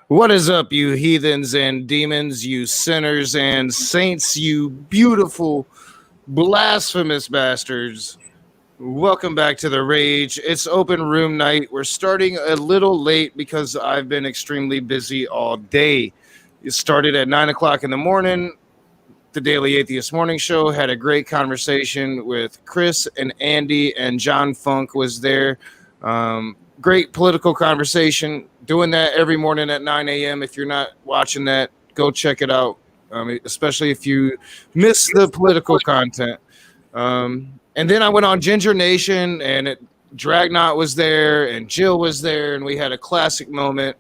What is up, you heathens and demons, you sinners and saints, you beautiful, blasphemous bastards? Welcome back to The Rage. It's open room night. We're starting a little late because I've been extremely busy all day. It started at 9 o'clock in the morning. The Daily Atheist Morning Show had a great conversation with Chris and Andy, and John Funk was there. Great political conversation. Doing that every morning at 9 a.m. If you're not watching that, go check it out, especially if you miss the political content. And then I went on Ginger Nation, and Dragnot was there, and Jill was there, and we had a classic moment.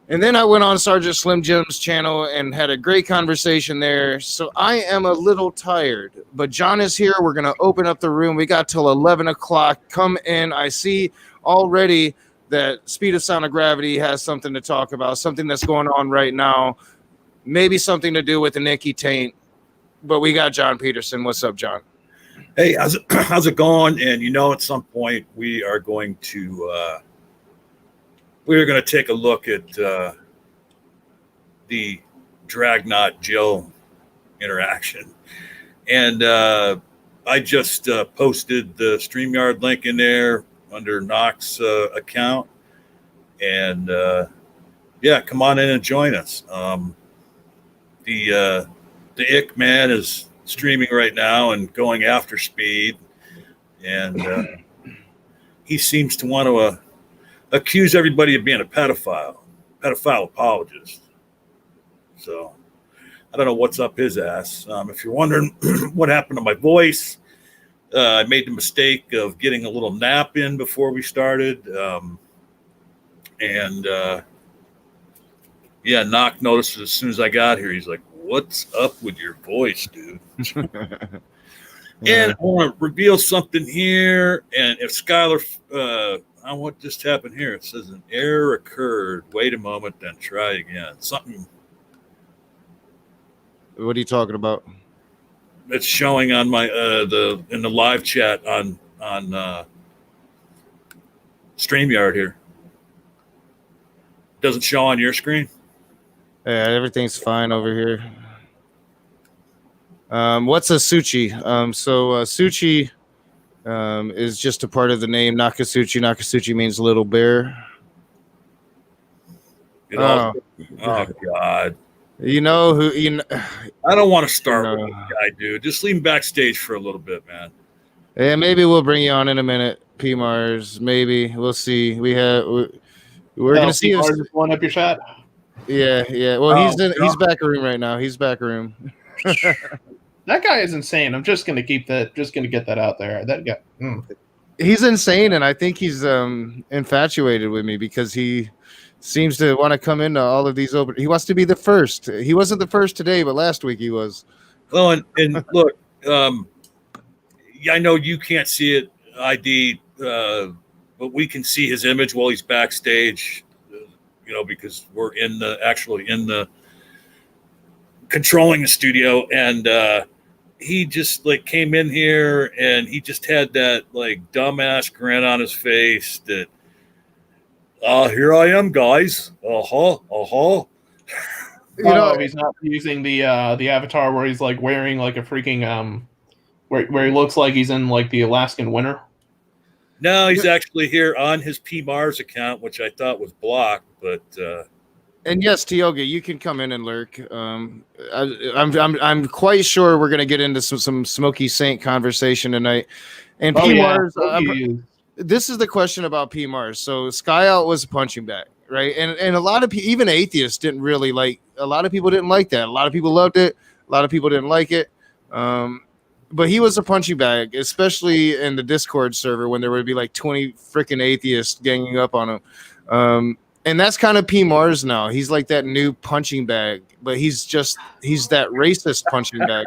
And then I went on Sergeant Slim Jim's channel and had a great conversation there. So I am a little tired, but John is here. We're going to open up the room. We got till 11 o'clock. Come in. I see already that Speed of Sound of Gravity has something to talk about, something that's going on right now, maybe something to do with the Nikki taint. But we got John Peterson. What's up, John? Hey, how's it going? And at some point we are going to take a look at the Dragnot Jill interaction. And I just posted the StreamYard link in there under Knox's account. And come on in and join us. The Ick Man is streaming right now and going after Speed. And he seems to want to accuse everybody of being a pedophile apologist. So I don't know what's up his ass. If you're wondering what happened to my voice, I made the mistake of getting a little nap in before we started. Knock noticed it as soon as I got here. He's like, "What's up with your voice, dude?" And I want to reveal something here. And if Skylar, what just happened here? It says an error occurred. Wait a moment, then try again. Something. What are you talking about? It's showing on my in the live chat on StreamYard here. Doesn't show on your screen. Yeah, everything's fine over here. What's a Suchi? Suchi is just a part of the name Nakasuchi. Nakasuchi means little bear. Oh God. You know who? I don't want to start with the guy, dude. Just leave him backstage for a little bit, man. Yeah, maybe we'll bring you on in a minute, P Mars. Maybe we'll see. We're gonna see. Just one up your shot. Yeah. Well, he's back room right now. He's back room. That guy is insane. I'm just gonna get that out there. That guy. He's insane, and I think he's infatuated with me because he seems to want to come into all of these open. He wants to be the first. He wasn't the first today, but last week he was. Well, and look, I know you can't see it, ID, but we can see his image while he's backstage. Because we're actually in the controlling the studio, and he just came in here and he just had that dumbass grin on his face that. Here I am, guys. He's not using the avatar where he's wearing a freaking where he looks like he's in the Alaskan winter. No, he's actually here on his P Mars account, which I thought was blocked, but. And yes, Tioga, you can come in and lurk. I'm quite sure we're gonna get into some Smoky Saint conversation tonight. And P Mars. This is the question about P Mars. So Sky Out was a punching bag, right? And a lot of people, even atheists, didn't really like. A lot of people didn't like that. A lot of people loved it. A lot of people didn't like it. But he was a punching bag, especially in the Discord server when there would be 20 freaking atheists ganging up on him. And that's kind of P. Mars now. He's like that new punching bag, but he's that racist punching bag.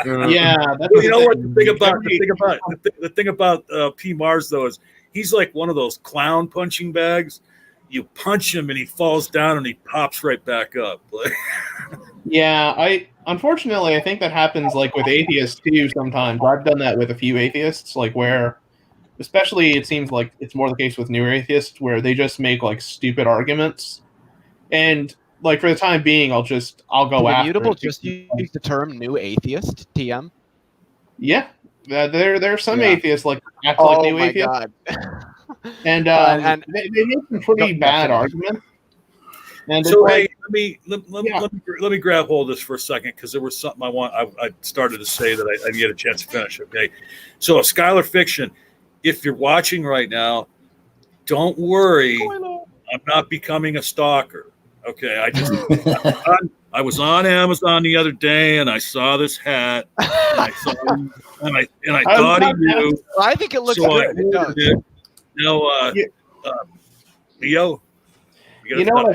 Yeah, that's You know what the thing about P. Mars though is he's like one of those clown punching bags. You punch him and he falls down and he pops right back up. Yeah, unfortunately I think that happens like with atheists too sometimes. I've done that with a few atheists, like where especially it seems like it's more the case with newer atheists where they just make like stupid arguments. And like for the time being I'll go after Immutable it. just use the term new atheist, TM. Yeah. There are some Yeah. atheists like act like new my atheists. God. And they make some pretty bad arguments. And So it's hey, let me grab hold of this for a second because there was something I started to say that I didn't get a chance to finish. Okay, so Skylar Fiction, if you're watching right now, don't worry, I'm not becoming a stalker. Okay, I was on Amazon the other day and I saw this hat and I thought he knew. I think it looks So good. It does. Now, Leo. You know what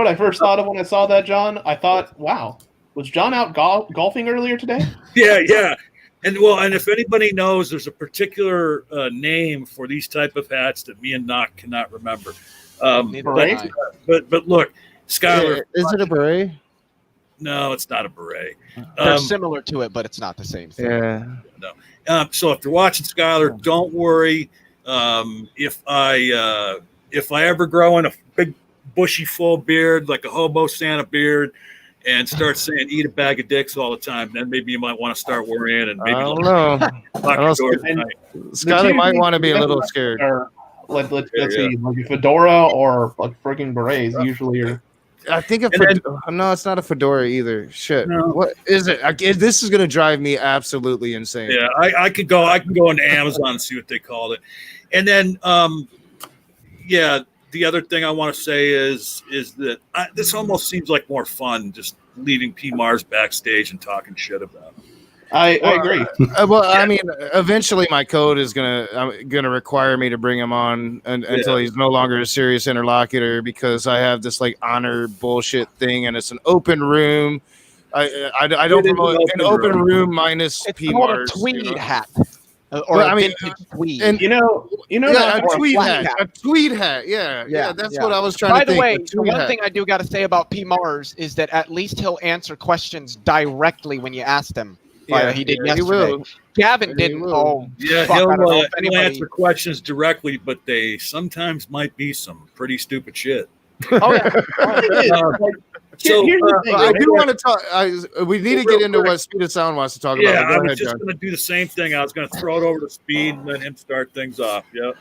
I first thought of when I saw that, John? I thought, wow, was John out golfing earlier today? Yeah. And if anybody knows, there's a particular name for these type of hats that me and Knock cannot remember. Beret? But look, Skylar, is it a beret? no, it's not a beret. They're similar to it, but it's not the same thing. Yeah. So if you're watching Skylar, don't worry. If I ever grow in a big bushy full beard like a hobo Santa beard and start saying eat a bag of dicks all the time, then maybe you might want to start worrying and maybe I don't know. lock your doors at night. Skylar might want to be a little scared. Let's see, like a fedora or like friggin' berets usually are. I think no, it's not a fedora either. Shit, No. what is it? This is gonna drive me absolutely insane. Yeah, I can go into Amazon and see what they called it. And then the other thing I want to say is that this almost seems like more fun just leaving P. Mars backstage and talking shit about him. I agree. Well, I mean, eventually my code is gonna require me to bring him on until he's no longer a serious interlocutor because I have this like honor bullshit thing and it's an open room. I don't promote an open room minus It's P. called Mars. a tweed hat. Or Well, a I mean, vintage tweed. You know, a or a tweed flat hat. A tweed hat. Yeah. That's what I was trying By to the think. way, a the tweed one hat. thing I do got to say about P. Mars is that at least he'll answer questions directly when you ask them. He did yesterday. He will. Gavin didn't. Oh, Yeah, fuck, I don't know if he'll anybody. answer questions directly, but they sometimes might be some pretty stupid shit. Oh yeah. So here's the thing. I do want to talk. We need to get into what Speed of Sound wants to talk about. yeah, I Go was ahead, just John. going to do the same thing. I was going to throw it over to Speed and let him start things off. Yeah.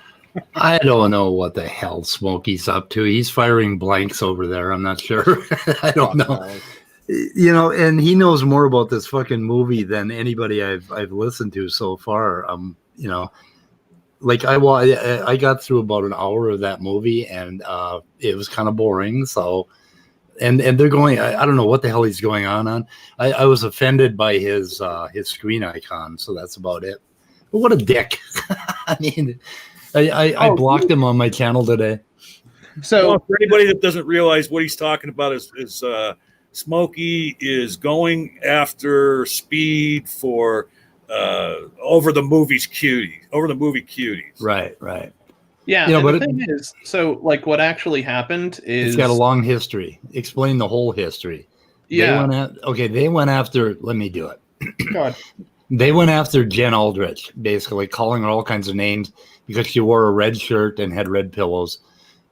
I don't know what the hell Smokey's up to. He's firing blanks over there. I'm not sure. I don't know. You know, and he knows more about this fucking movie than anybody I've listened to so far. You know, like I got through about an hour of that movie, and it was kind of boring. So, and they're going. I don't know what the hell he's going on. I was offended by his screen icon. So that's about it. But what a dick! I mean, I blocked him on my channel today. So for anybody that doesn't realize what he's talking about is Smokey is going after Speed for over the movie cuties. Right. yeah, You know, and but the thing is, so like what actually happened is It's got a long history. Explain the whole history. yeah. They went after. Let me do it. God. They went after Jen Aldrich, basically calling her all kinds of names because she wore a red shirt and had red pillows,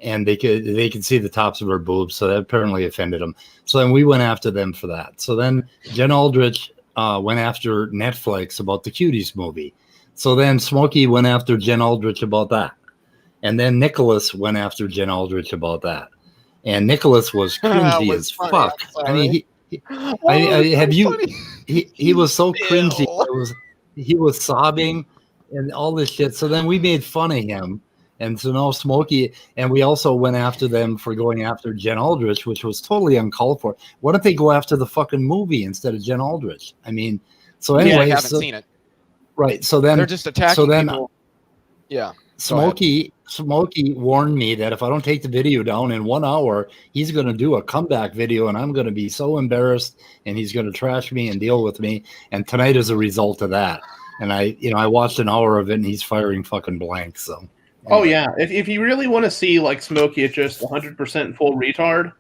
and they could see the tops of her boobs. So that apparently offended them. So then we went after them for that. So then Jen Aldrich went after Netflix about the Cuties movie. So then Smokey went after Jen Aldrich about that. And then Nicholas went after Jen Aldrich about that. And Nicholas was cringy was as funny, fuck. I'm I mean, he was so cringy. He was sobbing and all this shit. So then we made fun of him. And so now Smokey, and we also went after them for going after Jen Aldrich, which was totally uncalled for. Why don't they go after the fucking movie instead of Jen Aldrich? I mean, so anyway, I haven't seen it. right. So then They're just attacking people. Yeah. Smokey warned me that if I don't take the video down in 1 hour, he's going to do a comeback video, and I'm going to be so embarrassed, and he's going to trash me and deal with me. And tonight is a result of that. And I watched an hour of it, and he's firing fucking blanks. So. Oh yeah, if you really want to see like Smokey at just 100% full retard,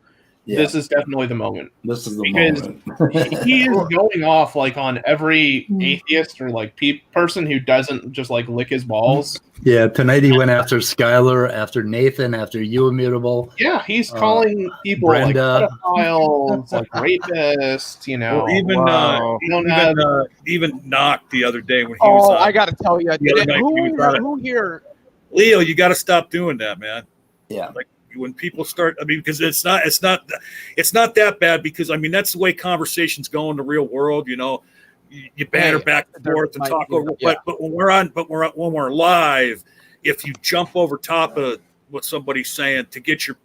this is definitely the moment. This is the moment. He is going off like on every atheist or like person who doesn't just like lick his balls. Yeah, tonight he went after Skylar, after Nathan, after you, Immutable. Yeah, he's calling people Brenda. like pedophiles, like rapists. You know, or even Knock the other day when he was. I got to tell you, who here? Leo, you got to stop doing that, man. Yeah, like when people start. I mean, because it's not that bad. Because I mean, that's the way conversations go in the real world. You know, you banter back and forth and talk over. Yeah. But when we're live, if you jump over top of what somebody's saying to get your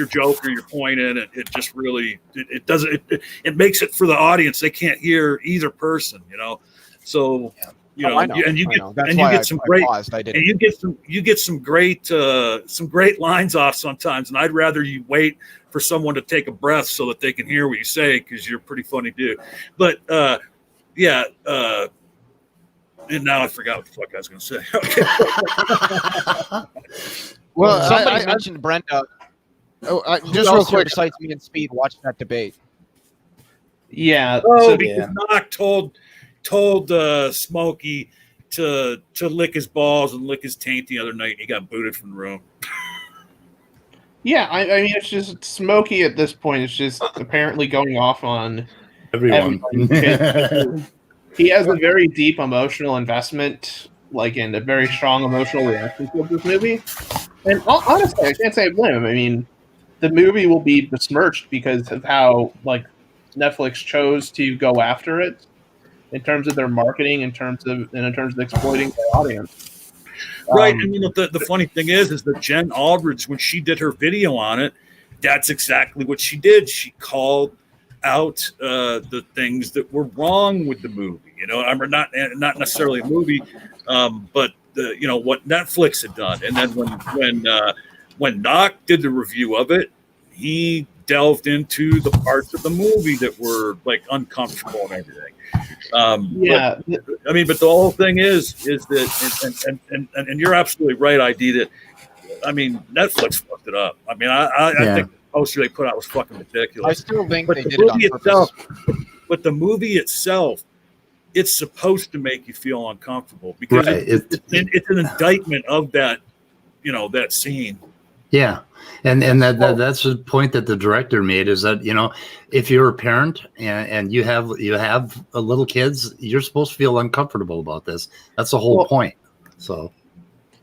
joke or your point in, it just really it doesn't it makes it for the audience. They can't hear either person. You know, so. Yeah. You get some great lines off sometimes, and I'd rather you wait for someone to take a breath so that they can hear what you say because you're a pretty funny dude. But and now I forgot what the fuck I was going to say. Okay. Well, somebody mentioned Brenda. Just real quick, besides me and Speed, watch that debate. Yeah. Because Knock told Smokey to lick his balls and lick his taint the other night, and he got booted from the room. Yeah, I mean, it's just Smokey at this point. It's just apparently going off on everyone. He has a very deep emotional investment, and a very strong emotional reaction to this movie. And honestly, I can't say I blame him. I mean, the movie will be besmirched because of how Netflix chose to go after it. In terms of their marketing, in terms of exploiting their audience, right? And the funny thing is that Jen Aldridge, when she did her video on it, that's exactly what she did. She called out the things that were wrong with the movie. You know, I'm not necessarily a movie, but what Netflix had done. And then when Knock did the review of it, he delved into the parts of the movie that were uncomfortable and everything. But the whole thing is that, and you're absolutely right, ID, that, I mean, Netflix fucked it up. I mean, I think the poster they put out was fucking ridiculous. I still think they did it on purpose. But the movie itself, it's supposed to make you feel uncomfortable because it's an indictment of that, that scene. Yeah. And that's the point that the director made, is that, if you're a parent and you have little kids, you're supposed to feel uncomfortable about this. That's the whole point. So,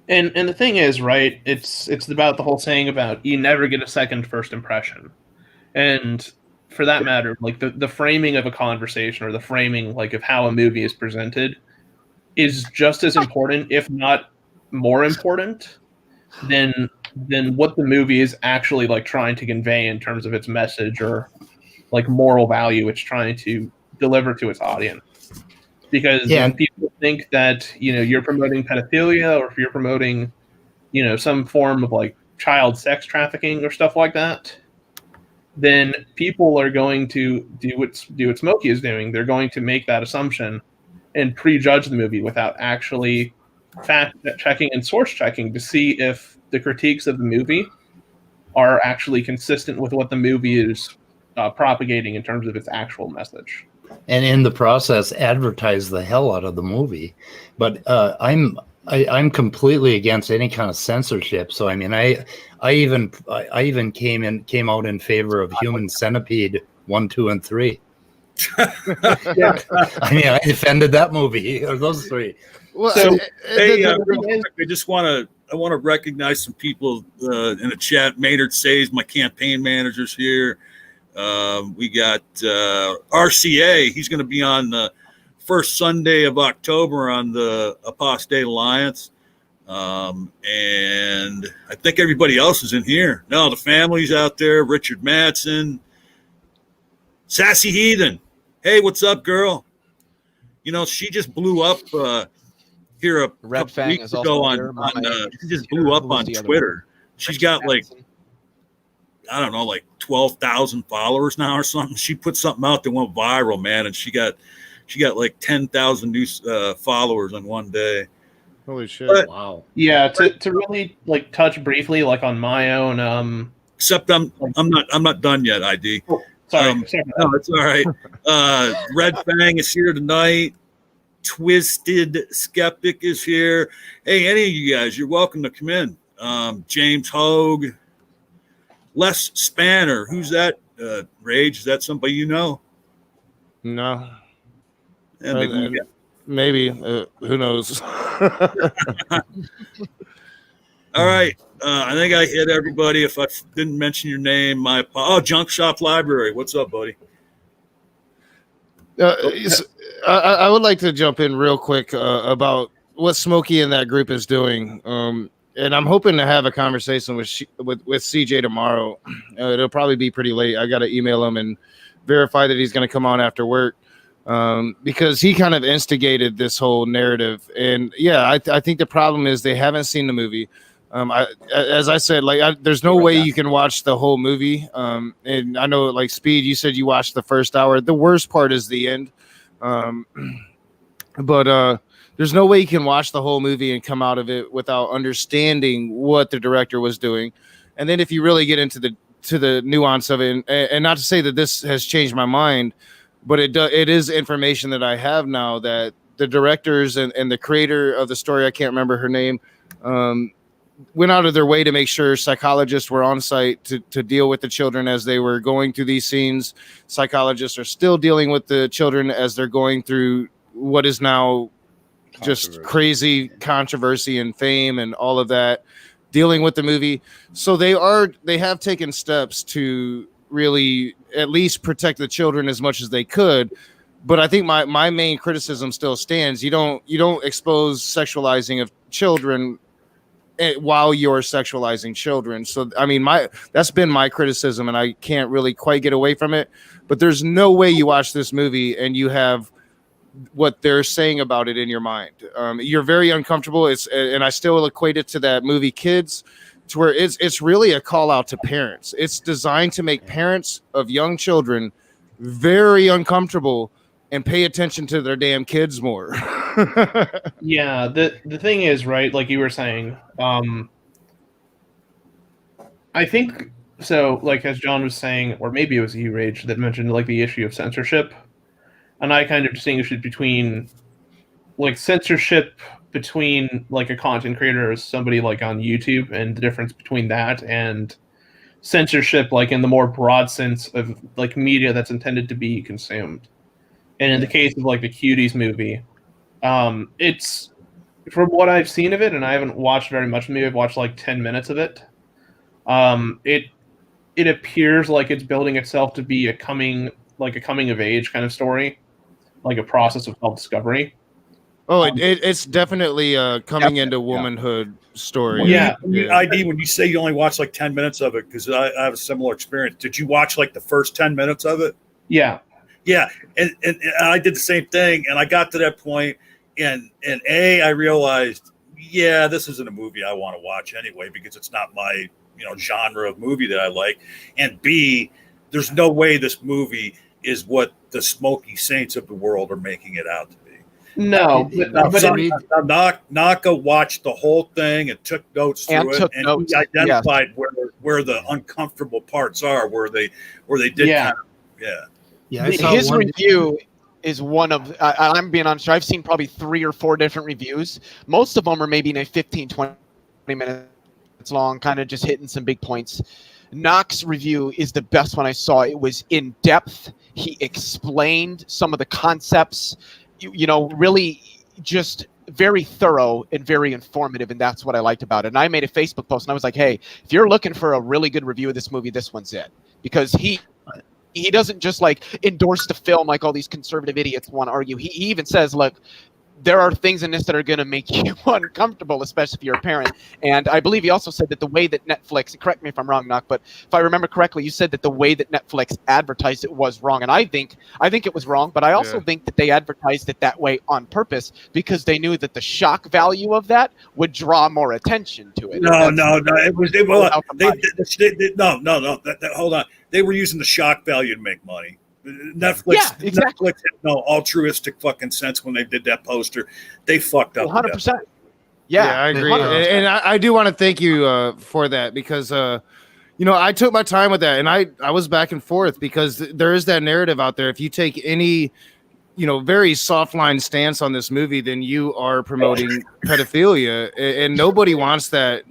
and the thing is, right, it's about the whole saying about you never get a second first impression. And for that matter, the framing of a conversation or the framing of how a movie is presented is just as important, if not more important, than what the movie is actually trying to convey in terms of its message or moral value it's trying to deliver to its audience. Because when people think that you're promoting pedophilia, or if you're promoting some form of child sex trafficking or stuff like that, then people are going to do what Smokey is doing. They're going to make that assumption and prejudge the movie without actually fact checking and source checking to see if the critiques of the movie are actually consistent with what the movie is propagating in terms of its actual message. And in the process, advertise the hell out of the movie. But I'm completely against any kind of censorship. So I mean, I even came out in favor of Human Centipede 1, 2, and 3. Yeah. I mean, I defended that movie, or those 3. Well, so, I just want to recognize some people in the chat. Maynard Says, my campaign manager's here. We got RCA. He's going to be on the first Sunday of October on the Apostate Alliance. And I think everybody else is in here. No, the family's out there. Richard Madsen. Sassy Heathen. Hey, what's up, girl? She just blew up here a Red couple Fang weeks is ago also on, here. she just blew up on Twitter. She's got like, I don't know, like 12,000 followers now or something. She put something out that went viral, man, and she got like 10,000 new followers on one day. Holy shit! But, Wow. Yeah, to really like touch briefly, like on my own. Except I'm not done yet. ID. Oh, sorry. No, it's all right. Red Fang is here tonight. Twisted Skeptic is here. Hey, any of you guys, you're welcome to come in. James Hogue, Les Spanner. Who's that? Rage? Is that somebody you know? No, Yeah, maybe. Who knows? all right. I think I hit everybody. If I didn't mention your name, Junk Shop Library. What's up, buddy? I would like to jump in real quick about what Smokey and that group is doing. And I'm hoping to have a conversation with CJ tomorrow. It'll probably be pretty late. I got to email him and verify that he's going to come on after work, because he kind of instigated this whole narrative. And yeah, I think the problem is they haven't seen the movie. As I said, there's no way you can watch the whole movie. And I know, like Speed, you said you watched the first hour. The worst part is the end. But there's no way you can watch the whole movie and come out of it without understanding what the director was doing. And then if you really get into the nuance of it, and not to say that this has changed my mind, but it is information that I have now that the directors and the creator of the story, I can't remember her name, went out of their way to make sure psychologists were on site to deal with the children as they were going through these scenes. Psychologists are still dealing with the children as they're going through what is now just crazy controversy and fame and all of that, dealing with the movie. So they have taken steps to really at least protect the children as much as they could. But I think my main criticism still stands. You don't expose sexualizing of children while you're sexualizing children. So I mean, that's been my criticism, and I can't really quite get away from it. But there's no way you watch this movie and you have what they're saying about it in your mind. You're very uncomfortable. And I still equate it to that movie Kids, to where it's really a call out to parents. It's designed to make parents of young children very uncomfortable and pay attention to their damn kids more. Yeah, the thing is, right, like you were saying, I think so, like as John was saying, or maybe it was you, Rage, that mentioned like the issue of censorship. And I kind of distinguish it between like censorship between like a content creator or somebody like on YouTube, and the difference between that and censorship like in the more broad sense of like media that's intended to be consumed. And in the case of like the Cuties movie, it's, from what I've seen of it, and I haven't watched very much of the movie, I've watched like 10 minutes of it. It appears like it's building itself to be a coming of age kind of story, like a process of self-discovery. Oh, it's definitely coming into womanhood story. Yeah. ID, when you say you only watch like 10 minutes of it, because I have a similar experience. Did you watch like the first 10 minutes of it? Yeah. Yeah. And I did the same thing. And I got to that point, and I realized, yeah, this isn't a movie I want to watch anyway, because it's not my, genre of movie that I like. And B, there's no way this movie is what the Smoky Saints of the world are making it out to be. No, but Naka watched the whole thing and took notes through it, and he identified where the uncomfortable parts are, where they did. Yeah. His review is one of, I'm being honest, I've seen probably 3 or 4 different reviews. Most of them are maybe 15, 20 minutes long, kind of just hitting some big points. Knock's review is the best one I saw. It was in depth. He explained some of the concepts, really just very thorough and very informative. And that's what I liked about it. And I made a Facebook post and I was like, hey, if you're looking for a really good review of this movie, this one's it. Because he doesn't just like endorse the film like all these conservative idiots want to argue. He even says, look, there are things in this that are going to make you uncomfortable, especially if you're a parent. And I believe you also said that the way that Netflix, correct me if I'm wrong, Knock, but if I remember correctly, you said that the way that Netflix advertised it was wrong. And I think it was wrong, but I also think that they advertised it that way on purpose because they knew that the shock value of that would draw more attention to it. No. Hold on. They were using the shock value to make money. Netflix, yeah, exactly. Netflix had no altruistic fucking sense when they did that poster. They fucked up. 100%. Yeah, I agree. And I do want to thank you for that because, I took my time with that and I was back and forth because there is that narrative out there. If you take any, very soft line stance on this movie, then you are promoting pedophilia and nobody wants that.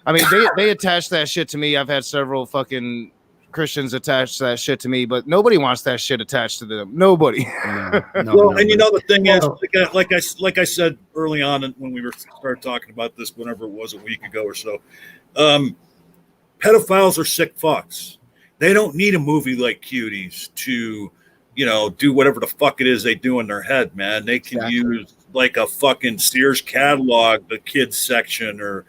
I mean, they attach that shit to me. I've had several fucking Christians attach that shit to me, but nobody wants that shit attached to them. Nobody. And the thing is, like I said early on when we started talking about this, whenever it was a week ago or so, pedophiles are sick fucks. They don't need a movie like Cuties to, do whatever the fuck it is they do in their head, man. They can use like a fucking Sears catalog, the kids section, or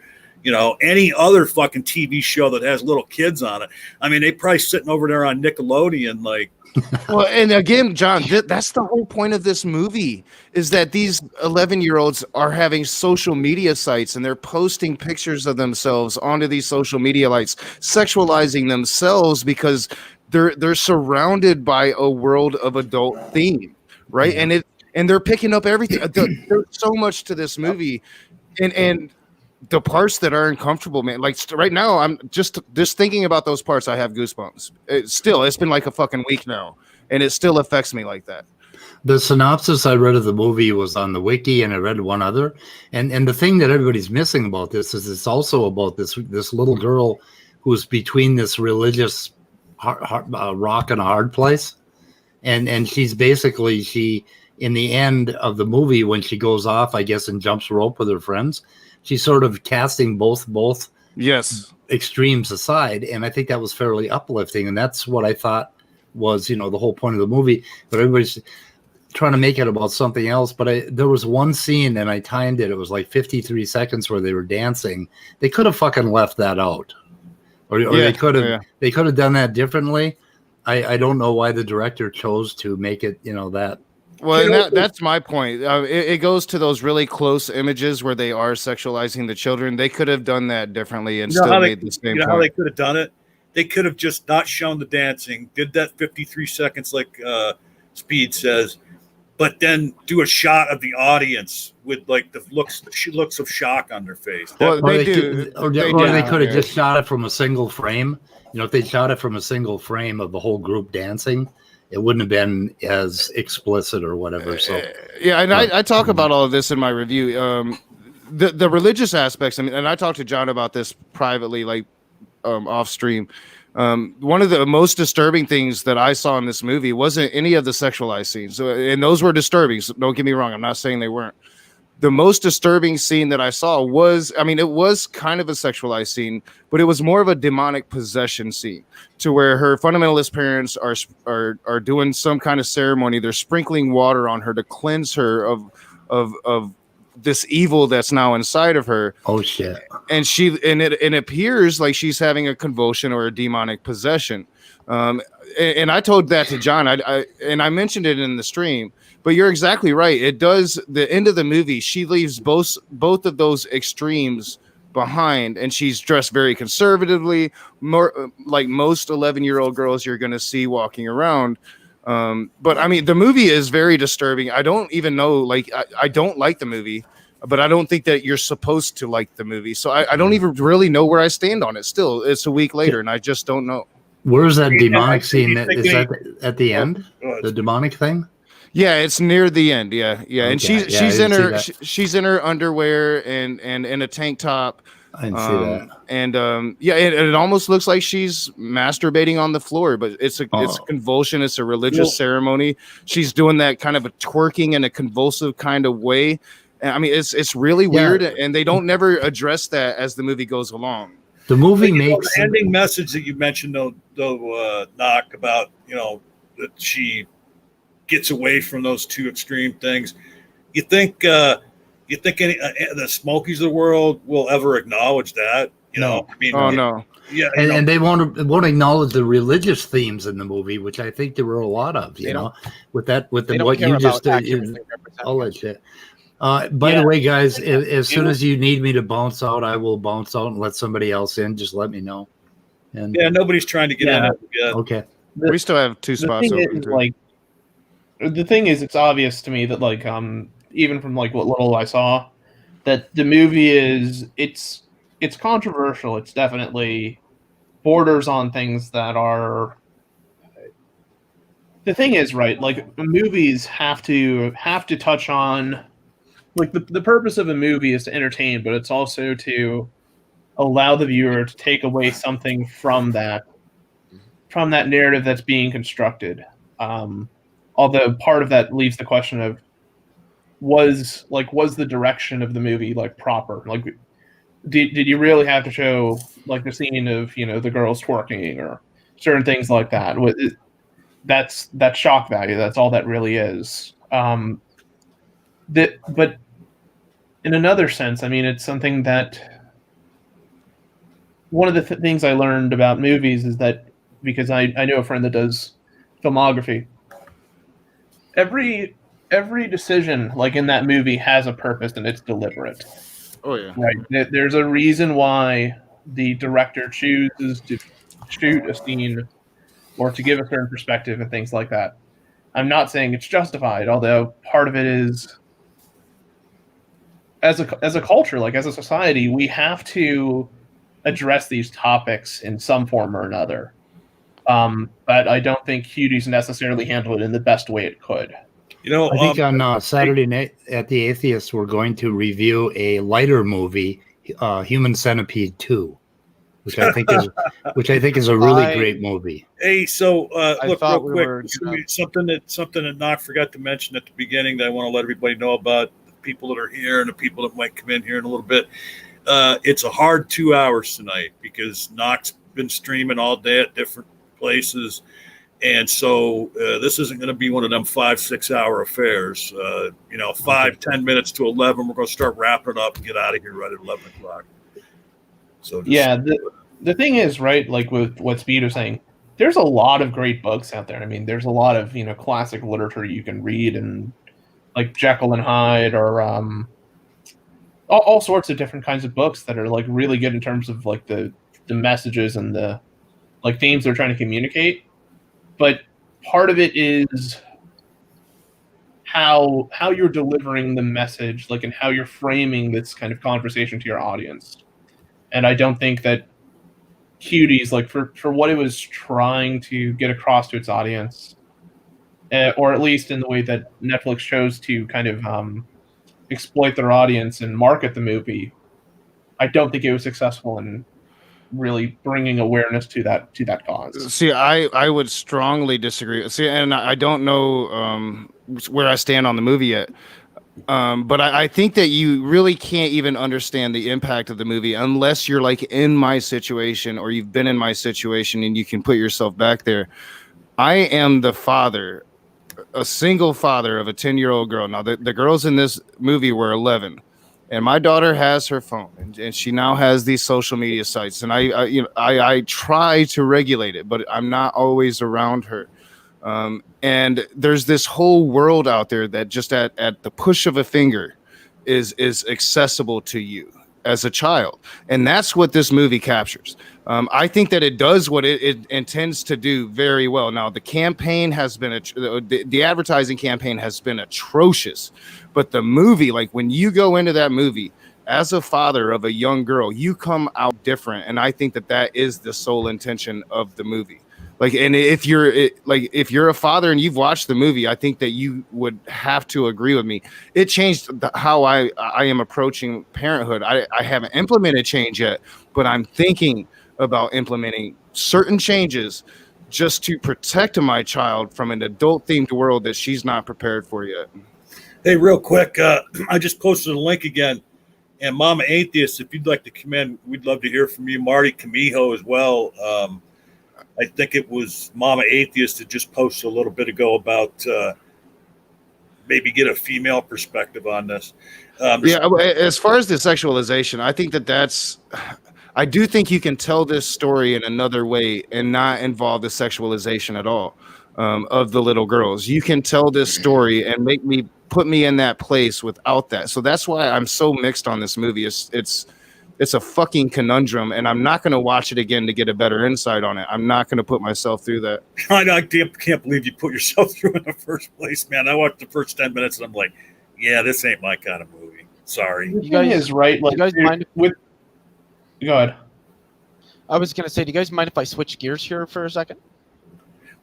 any other fucking TV show that has little kids on it. I mean, they probably sitting over there on Nickelodeon, like. Well, and again, John, that's the whole point of this movie is that these 11-year-olds are having social media sites and they're posting pictures of themselves onto these social media sites, sexualizing themselves because they're surrounded by a world of adult theme, right? Yeah. And they're picking up everything. There's so much to this movie, and the parts that are uncomfortable, man. Like right now, I'm just thinking about those parts. I have goosebumps. It's been like a fucking week now, and it still affects me like that. The synopsis I read of the movie was on the wiki, and I read one other. And the thing that everybody's missing about this is it's also about this little girl who's between this religious rock and a hard place, and she's basically in the end of the movie when she goes off, I guess, and jumps rope with her friends. She's sort of casting both extremes aside, and I think that was fairly uplifting, and that's what I thought was the whole point of the movie. But everybody's trying to make it about something else. But there was one scene, and I timed it. It was like 53 seconds where they were dancing. They could have fucking left that out, or they could have done that differently. I don't know why the director chose to make it that. Well, and that's my point. It goes to those really close images where they are sexualizing the children. They could have done that differently and still made the same point. How they could have done it? They could have just not shown the dancing, did that 53 seconds like Speed says, but then do a shot of the audience with like the looks of shock on their face. Well, they could have just shot it from a single frame. If they shot it from a single frame of the whole group dancing, it wouldn't have been as explicit or whatever. So and I talk about all of this in my review. The religious aspects. I mean, and I talked to John about this privately, like off stream. One of the most disturbing things that I saw in this movie wasn't any of the sexualized scenes, and those were disturbing. So don't get me wrong; I'm not saying they weren't. The most disturbing scene that I saw was, it was kind of a sexualized scene, but it was more of a demonic possession scene, to where her fundamentalist parents are doing some kind of ceremony. They're sprinkling water on her to cleanse her of this evil that's now inside of her. Oh shit! And it appears like she's having a convulsion or a demonic possession. And I told that to John. I mentioned it in the stream. But you're exactly right. It does. The end of the movie, she leaves both of those extremes behind, and she's dressed very conservatively, more like most 11-year-old girls you're going to see walking around. But the movie is very disturbing. I don't even know. Like, I don't like the movie, but I don't think that you're supposed to like the movie. So I don't even really know where I stand on it. Still, it's a week later, and I just don't know. Where's that demonic scene? Is that at the end? The demonic thing? Yeah, it's near the end. Yeah, and okay. she's in her underwear and in a tank top. I didn't see that. And it almost looks like she's masturbating on the floor, but it's a convulsion. It's a religious ceremony. She's doing that kind of a twerking in a convulsive kind of way. It's really weird, and they don't never address that as the movie goes along. The movie makes the ending message that you mentioned, though, Knock, about that she gets away from those two extreme things. You think any the Smokies of the world will ever acknowledge that? You know, I mean, no. Yeah, and they won't acknowledge the religious themes in the movie, which I think there were a lot of. You know, with what you just all that shit. By the way, guys, as soon as you need me to bounce out, I will bounce out and let somebody else in. Just let me know. And nobody's trying to get in yet. Okay. We still have 2 spots open too. The thing is, it's obvious to me that even from what little I saw, that the movie it's controversial. It's definitely borders on things that are. The thing is, right? Movies have to touch on the purpose of a movie is to entertain, but it's also to allow the viewer to take away something from that narrative that's being constructed. Although part of that leaves the question of was the direction of the movie proper? Did you really have to show the scene of the girls twerking or certain things like that? That's shock value. That's all that really is. But in another sense, I mean, it's something that one of the things I learned about movies is that because I know a friend that does filmography. Every decision in that movie has a purpose and it's deliberate. Oh yeah. Right. There's a reason why the director chooses to shoot a scene or to give a certain perspective and things like that. I'm not saying it's justified, although part of it is as a culture, as a society, we have to address these topics in some form or another. But I don't think Cuties necessarily handled it in the best way it could. I think on Saturday night at the Atheist, we're going to review a lighter movie, Human Centipede 2, which I think is a really great movie. Hey, so look real quick. Something that Knock forgot to mention at the beginning that I want to let everybody know about the people that are here and the people that might come in here in a little bit. It's a hard 2 hours tonight because Knock's been streaming all day at different places. And so this isn't going to be one of them 5-6 hour affairs. 5-10 minutes to 11, we're going to start wrapping it up and get out of here right at 11 o'clock. So the thing is, right, with what Speed was saying, there's a lot of great books out there. I mean, there's a lot of classic literature you can read, and Jekyll and Hyde, or all sorts of different kinds of books that are really good in terms of the messages and the themes they're trying to communicate. But part of it is how you're delivering the message, and how you're framing this kind of conversation to your audience. And I don't think that Cuties, for what it was trying to get across to its audience, or at least in the way that Netflix chose to kind of exploit their audience and market the movie, I don't think it was successful in really bringing awareness to that cause. See, I would strongly disagree. See, and I don't know where I stand on the movie yet, but I think that you really can't even understand the impact of the movie unless you're in my situation or you've been in my situation and you can put yourself back there. I am the father, a single father of a 10-year-old girl. Now, the girls in this movie were 11. And my daughter has her phone, and she now has these social media sites. And I try to regulate it, but I'm not always around her. And there's this whole world out there that just at the push of a finger is accessible to you as a child. And that's what this movie captures. I think that it does what it intends to do very well. Now, the campaign has been the advertising campaign has been atrocious. But the movie, when you go into that movie as a father of a young girl, you come out different. And I think that is the sole intention of the movie. And if you're a father and you've watched the movie, I think that you would have to agree with me. It changed how I am approaching parenthood. I haven't implemented change yet, but I'm thinking about implementing certain changes just to protect my child from an adult themed world that she's not prepared for yet. Hey, real quick, I just posted a link again. And Mama Atheist, if you'd like to come in, we'd love to hear from you. Marty Camijo as well. I think it was Mama Atheist that just posted a little bit ago about maybe get a female perspective on this. As far as the sexualization, I think I do think you can tell this story in another way and not involve the sexualization at all of the little girls. You can tell this story and put me in that place without that. So that's why I'm so mixed on this movie. It's a fucking conundrum, and I'm not going to watch it again to get a better insight on it. I'm not going to put myself through that. I can't believe you put yourself through in the first place, man. I watched the first 10 minutes and I'm like, yeah, this ain't my kind of movie. Sorry. You guys is right. Like, you guys mind? Go ahead. I was gonna say, do you guys mind if I switch gears here for a second?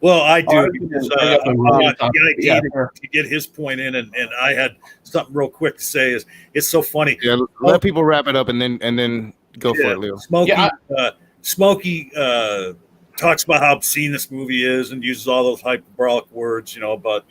Well, I do. Because, I want to get his point in, and I had something real quick to say. It's so funny. Yeah, let people wrap it up and then go for it, Leo. Smokey talks about how obscene this movie is and uses all those hyperbolic words, about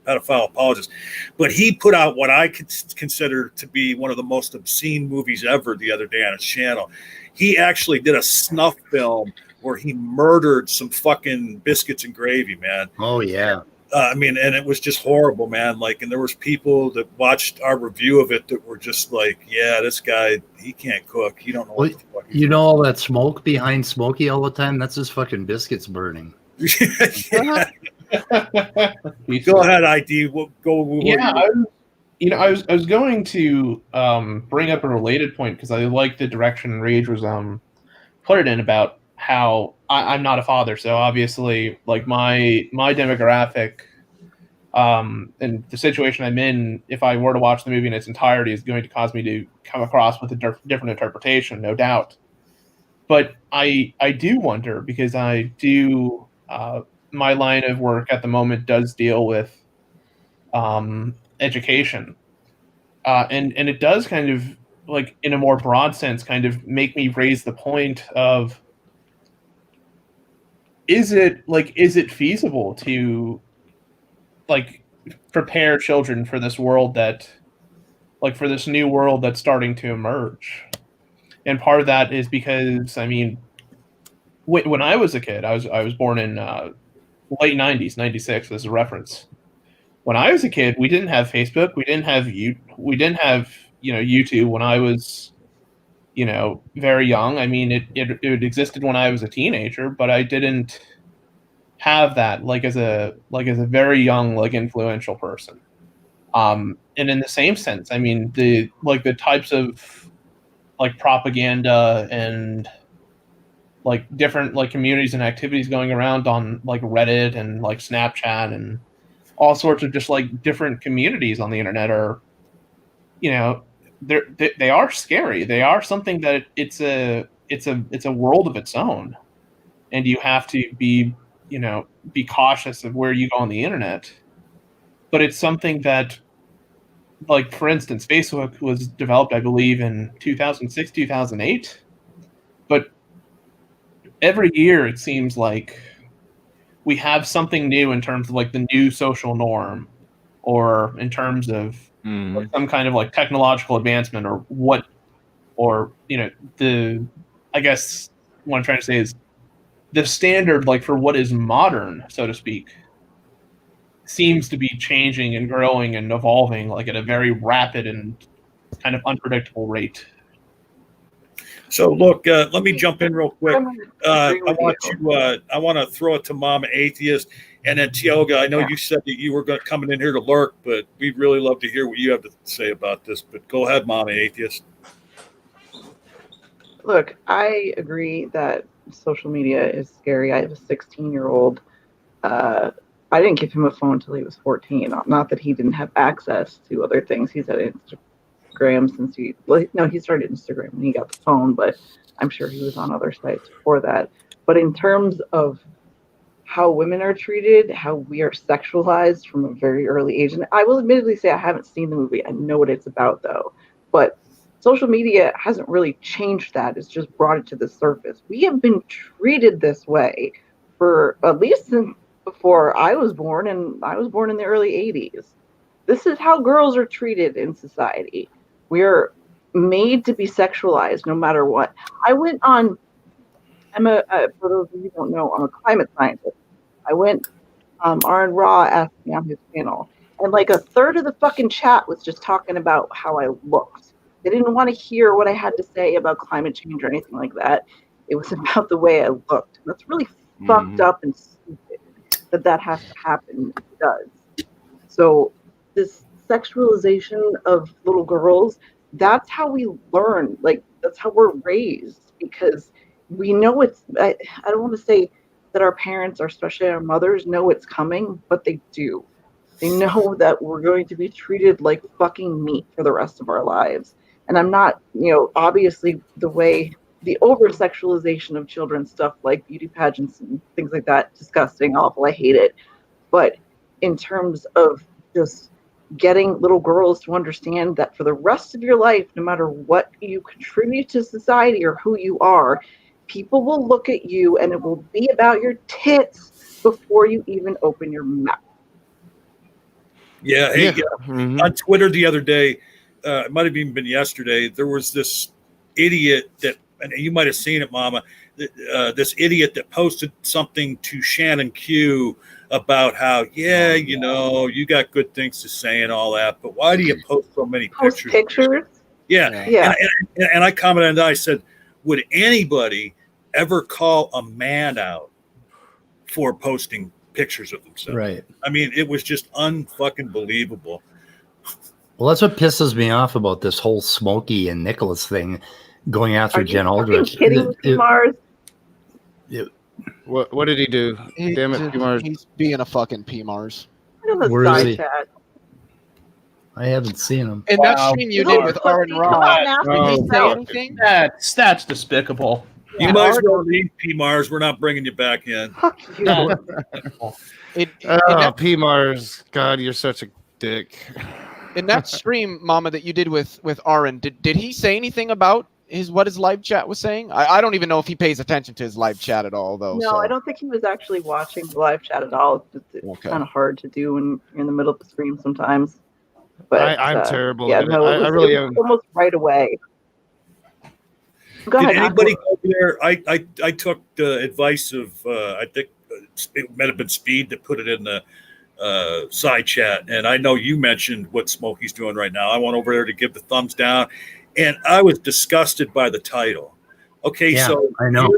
pedophile apologists. But he put out what I consider to be one of the most obscene movies ever the other day on his channel. He actually did a snuff film where he murdered some fucking biscuits and gravy, man. Oh, yeah. And it was just horrible, man. Like, and there was people that watched our review of it that were just like, yeah, this guy, he can't cook. He don't know what the fuck he's doing. All that smoke behind Smokey all the time? That's his fucking biscuits burning. Go ahead, ID. I was going to bring up a related point because I like the direction Rage was put it in about how I'm not a father, so obviously, like my demographic and the situation I'm in, if I were to watch the movie in its entirety, is going to cause me to come across with a different interpretation, no doubt. But I do wonder, because I do my line of work at the moment does deal with education, and it does kind of, like, in a more broad sense, kind of make me raise the point of, is it feasible to, like, prepare children for this world that, like, for this new world that's starting to emerge? And part of that is because, when I was a kid, I was born in late 90s, 96 as a reference. When I was a kid, we didn't have Facebook, we didn't have YouTube when I was very young. It existed when I was a teenager, but I didn't have that as a very young, influential person. And in the same sense, the types of propaganda and different communities and activities going around on Reddit and Snapchat and all sorts of just different communities on the internet are, they are scary. They are something that it's a world of its own, and you have to be cautious of where you go on the internet. But it's something that, for instance, Facebook was developed, I believe, in 2006, 2008. But every year it seems like we have something new in terms of the new social norm, or in terms of some kind of technological advancement, I guess what I'm trying to say is the standard for what is modern, so to speak, seems to be changing and growing and evolving at a very rapid and kind of unpredictable rate. So look, let me jump in real quick. I want to throw it to Mama Atheist, and then Tioga. I know you said that you were coming in here to lurk, but we'd really love to hear what you have to say about this. But go ahead, Mama Atheist. Look, I agree that social media is scary. I have a 16-year-old. I didn't give him a phone until he was 14. Not that he didn't have access to other things. He's had Instagram since he started Instagram when he got the phone, but I'm sure he was on other sites before that. But in terms of how women are treated, how we are sexualized from a very early age, and I will admittedly say I haven't seen the movie. I know what it's about, though. But social media hasn't really changed that. It's just brought it to the surface. We have been treated this way for at least since before I was born, and I was born in the early 80s. This is how girls are treated in society. We're made to be sexualized no matter what. For those of you who don't know, I'm a climate scientist. Aaron Ra asked me on his panel, And like a third of the fucking chat was just talking about how I looked. They didn't want to hear what I had to say about climate change or anything like that. It was about the way I looked. That's really fucked up and stupid that has to happen. It does. So this sexualization of little girls, that's how we learn. Like, that's how we're raised, because we know I don't want to say that our parents, or especially our mothers, know it's coming, but they do. They know that we're going to be treated like fucking meat for the rest of our lives. And I'm not, obviously the over sexualization of children, stuff like beauty pageants and things like that, disgusting, awful, I hate it. But in terms of just getting little girls to understand that for the rest of your life, no matter what you contribute to society or who you are, people will look at you and it will be about your tits before you even open your mouth. Yeah. Hey, on Twitter the other day, it might have even been yesterday, there was this idiot that, and you might have seen it, Mama, this idiot that posted something to Shannon Q about how, you got good things to say and all that, but why do you post so many pictures? Yeah. And I commented on that. I said, would anybody ever call a man out for posting pictures of themselves? Right. I mean, it was just unfucking believable. Well, that's what pisses me off about this whole Smokey and Nicholas thing going after Jen Aldrich. Are you kidding me, Mars? What did he do? Damn it, P-Mars. He's being a fucking P-Mars. Where is he? Chat. I haven't seen him. In that stream you did with Aaron Ross, did he say anything? That's despicable. You might as well leave, P-Mars. We're not bringing you back in. P-Mars. God, you're such a dick. In that stream, Mama, that you did with Aaron, did he say anything about what his live chat was saying? I don't even know if he pays attention to his live chat at all, though. No, I don't think he was actually watching the live chat at all. It's kind of hard to do when you're in the middle of the stream sometimes. But I'm terrible. Yeah, no, I really am. Almost right away. Go ahead. Did anybody go there? I took the advice of I think it might have been Speed that put it in the side chat, and I know you mentioned what Smokey's doing right now. I went over there to give the thumbs down, and I was disgusted by the title. Okay, yeah, so I know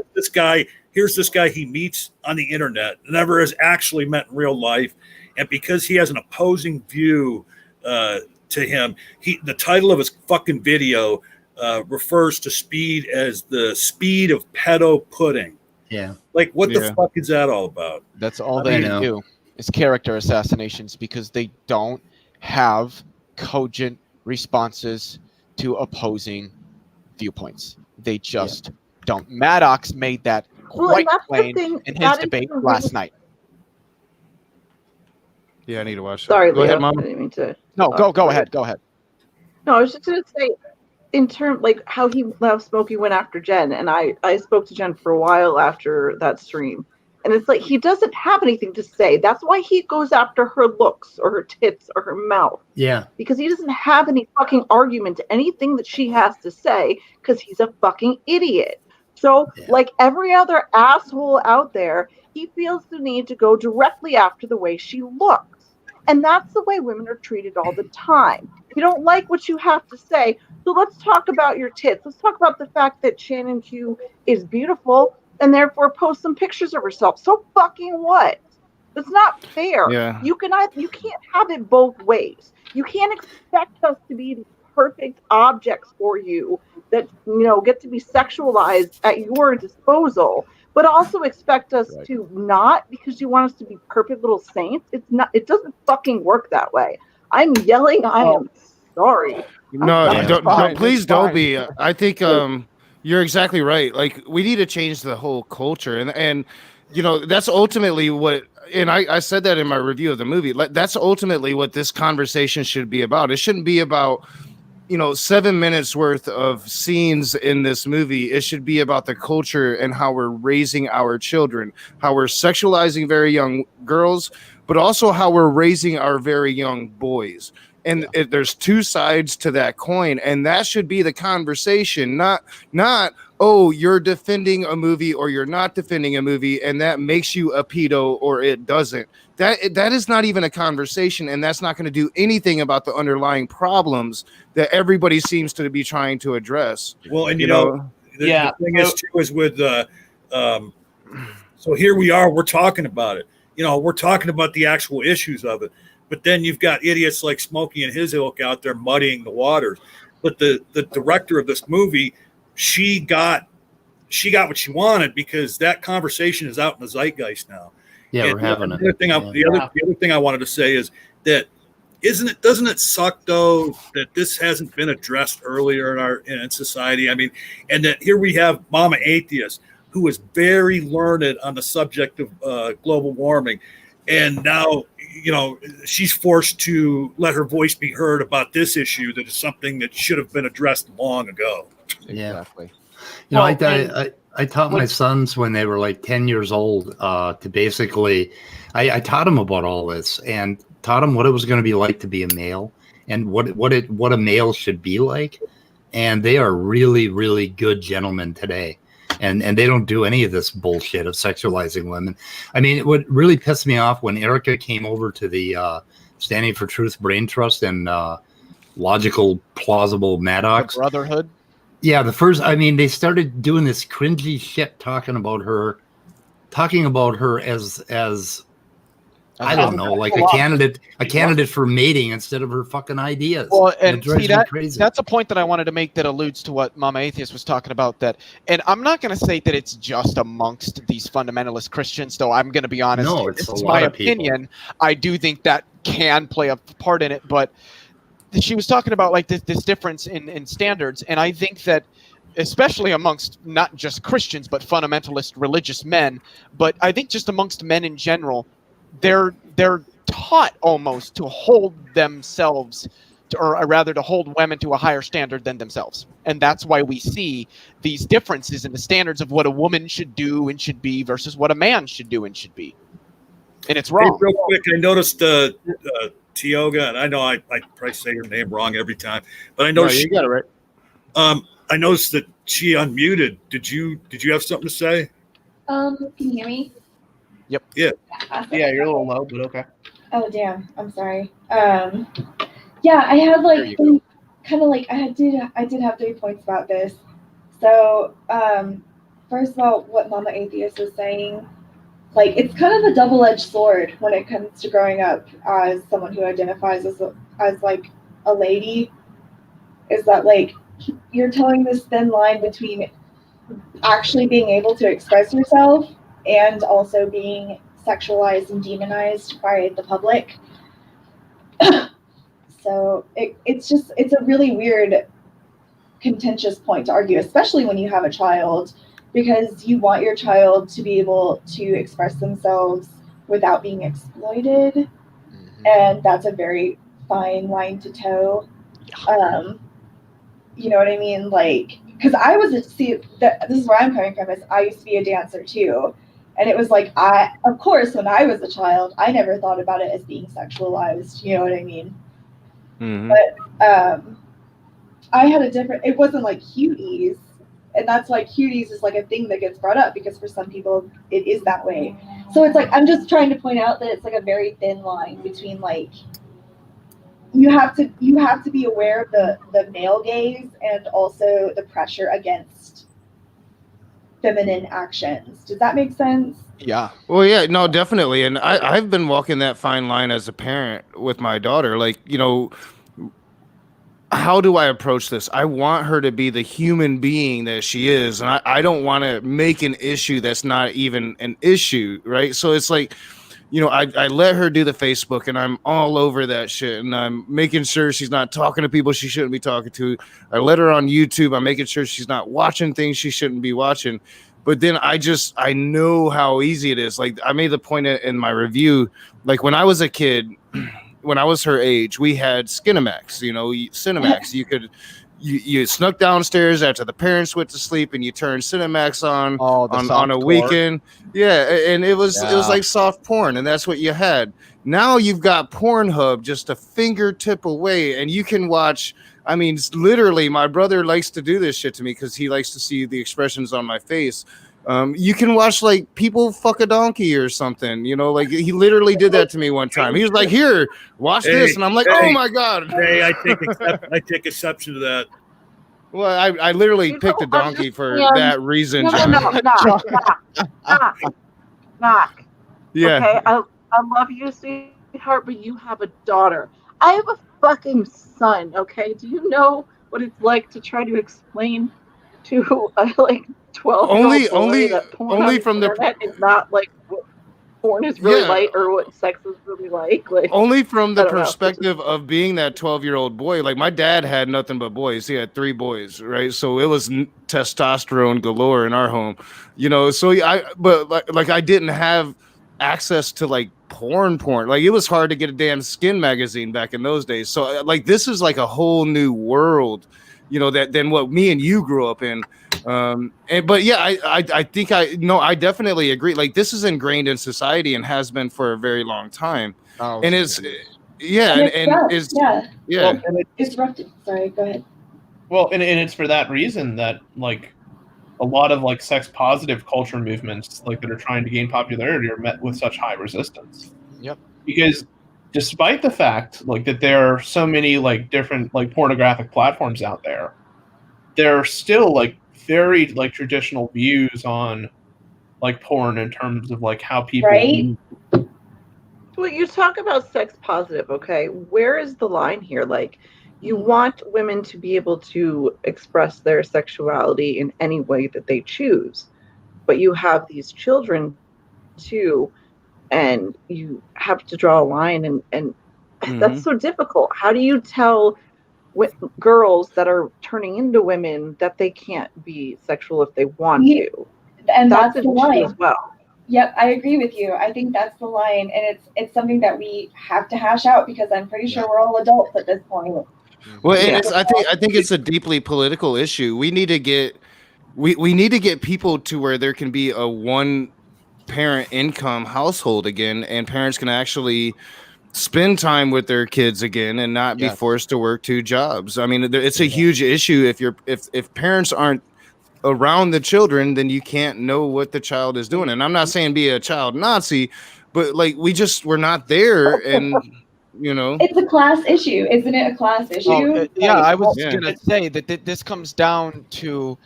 here's this guy he meets on the internet, never has actually met in real life, and because he has an opposing view to him, the title of his fucking video refers to Speed as the speed of pedo pudding. Yeah, like what the fuck is that all about? That's all they do. Is character assassinations, because they don't have cogent responses to opposing viewpoints. They just don't. Maddox made that quite plain in his debate last night. Yeah, I need to watch that. Sorry, go Leo, ahead, Mom. Go ahead. Go ahead. No, I was just going to say, in terms like how Smokey went after Jen, and I spoke to Jen for a while after that stream. And it's like, he doesn't have anything to say. That's why he goes after her looks or her tits or her mouth. Yeah. Because he doesn't have any fucking argument to anything that she has to say, because he's a fucking idiot. So, like every other asshole out there, he feels the need to go directly after the way she looks. And that's the way women are treated all the time. You don't like what you have to say, so let's talk about your tits. Let's talk about the fact that Shannon Q is beautiful, and therefore post some pictures of herself. So fucking what? That's not fair. Yeah. You can't have it both ways. You can't expect us to be perfect objects for you that get to be sexualized at your disposal, but also expect us to not, because you want us to be perfect little saints. It's not. It doesn't fucking work that way. I'm yelling. I am sorry. No, please don't be. I think you're exactly right. Like, we need to change the whole culture, and that's ultimately what. And I said that in my review of the movie. That's ultimately what this conversation should be about. It shouldn't be about 7 minutes worth of scenes in this movie. It should be about the culture and how we're raising our children, how we're sexualizing very young girls, but also how we're raising our very young boys. And there's two sides to that coin, and that should be the conversation, not oh, you're defending a movie or you're not defending a movie, and that makes you a pedo or it doesn't. That is not even a conversation, and that's not going to do anything about the underlying problems that everybody seems to be trying to address. Well, and the thing is too is with so here we are, we're talking about it. We're talking about the actual issues of it. But then you've got idiots like Smokey and his ilk out there muddying the waters. But the director of this movie, she got what she wanted, because that conversation is out in the zeitgeist now. Yeah, and we're having it. The other thing I wanted to say is that doesn't it suck though that this hasn't been addressed earlier in society? I mean, and that here we have Mama Atheist, who is very learned on the subject of global warming, and now she's forced to let her voice be heard about this issue that is something that should have been addressed long ago. Exactly. I taught my sons when they were like 10 years old to basically, I taught them about all this and taught them what it was going to be like to be a male and what a male should be like. And they are really, really good gentlemen today. And they don't do any of this bullshit of sexualizing women. I mean, what really pissed me off when Erica came over to the Standing for Truth Brain Trust and Logical Plausible Maddox Brotherhood. Yeah, they started doing this cringy shit talking about her as I don't know, like a candidate for mating instead of her fucking ideas. Well, and see that's a point that I wanted to make that alludes to what Mama Atheist was talking about. And I'm not going to say that it's just amongst these fundamentalist Christians, though. I'm going to be honest. No, it's my opinion. I do think that can play a part in it, but she was talking about like this difference in standards, and I think that especially amongst not just Christians but fundamentalist religious men, but I think just amongst men in general, they're taught almost to hold themselves or rather to hold women to a higher standard than themselves, and that's why we see these differences in the standards of what a woman should do and should be versus what a man should do and should be, and it's wrong. Hey, real quick, I noticed Tioga, and I know I probably say her name wrong every time, but I noticed you got it right. I noticed that she unmuted. Did you have something to say? Can you hear me? Yep. Yeah. Yeah, you're a little low, but okay. Oh damn, I'm sorry. Yeah, I had I did have 3 points about this. So, first of all, what Mama Atheist was saying, like, it's kind of a double-edged sword when it comes to growing up as someone who identifies as like a lady, is that like you're towing this thin line between actually being able to express yourself and also being sexualized and demonized by the public. So it's a really weird, contentious point to argue, especially when you have a child, because you want your child to be able to express themselves without being exploited. Mm-hmm. And that's a very fine line to toe. You know what I mean? Like, because this is where I'm coming from, is I used to be a dancer too. And it was like, of course, when I was a child, I never thought about it as being sexualized. You know what I mean? Mm-hmm. But I had it wasn't like cuties. And that's why cuties is like a thing that gets brought up, because for some people it is that way. So it's like, I'm just trying to point out that it's like a very thin line between like, you have to be aware of the male gaze and also the pressure against feminine actions. Does that make sense? Yeah. Well, yeah, no, definitely. And I've been walking that fine line as a parent with my daughter. Like, how do I approach this? I want her to be the human being that she is. And I don't want to make an issue that's not even an issue, right? So it's like, I let her do the Facebook, and I'm all over that shit, and I'm making sure she's not talking to people she shouldn't be talking to. I let her on YouTube. I'm making sure she's not watching things she shouldn't be watching. But then I know how easy it is. Like, I made the point in my review, like when I was a kid, when I was her age, we had Skinamax, Cinemax. You snuck downstairs after the parents went to sleep, and you turned Cinemax on a weekend. Yeah, and it was like soft porn, and that's what you had. Now you've got Pornhub just a fingertip away, and you can watch. I mean, literally, my brother likes to do this shit to me because he likes to see the expressions on my face. You can watch like people fuck a donkey or something, you know, like he literally did that to me one time. He was like, "Here, watch this," and I'm like, "Oh my god!" Hey, I take exception to that. Well, I literally picked a donkey for that reason. No, knock. Yeah. Okay, I love you, sweetheart, but you have a daughter. I have a fucking son. Okay, do you know what it's like to try to explain to a like 12-year-old boy that porn only on from the internet is not like what porn is really like or what sex is really like only from the perspective of being that 12-year-old boy. Like my dad had nothing but boys. He had 3 boys, right? So it was testosterone galore in our home, you know. So but I didn't have access to like porn. Like it was hard to get a damn Skin magazine back in those days. So like this is like a whole new world, you know, than what me and you grew up in. But yeah, I think I definitely agree. Like this is ingrained in society and has been for a very long time. And it's it's rough. Sorry, go ahead. Well, and it's for that reason that like a lot of like sex positive culture movements like that are trying to gain popularity are met with such high resistance. Yep. Because despite the fact like that there are so many like different like pornographic platforms out there, there are still like very like traditional views on like porn in terms of like how people Well, you talk about sex positive, okay? Where is the line here? Like you want women to be able to express their sexuality in any way that they choose, but you have these children too, and you have to draw a line, and that's so difficult. How do you tell girls that are turning into women that they can't be sexual if they want to? And that's the line as well. Yep, I agree with you. I think that's the line, and it's something that we have to hash out because I'm pretty sure we're all adults at this point. Well, I think it's a deeply political issue. We need to get we need to get people to where there can be a one parent income household again, and parents can actually spend time with their kids again and not be forced to work 2 jobs. I mean, it's a huge issue if parents aren't around the children, then you can't know what the child is doing. And I'm not saying be a child Nazi, but like we're not there, and you know, it's a class issue, isn't it? A class issue. I was gonna say that this comes down to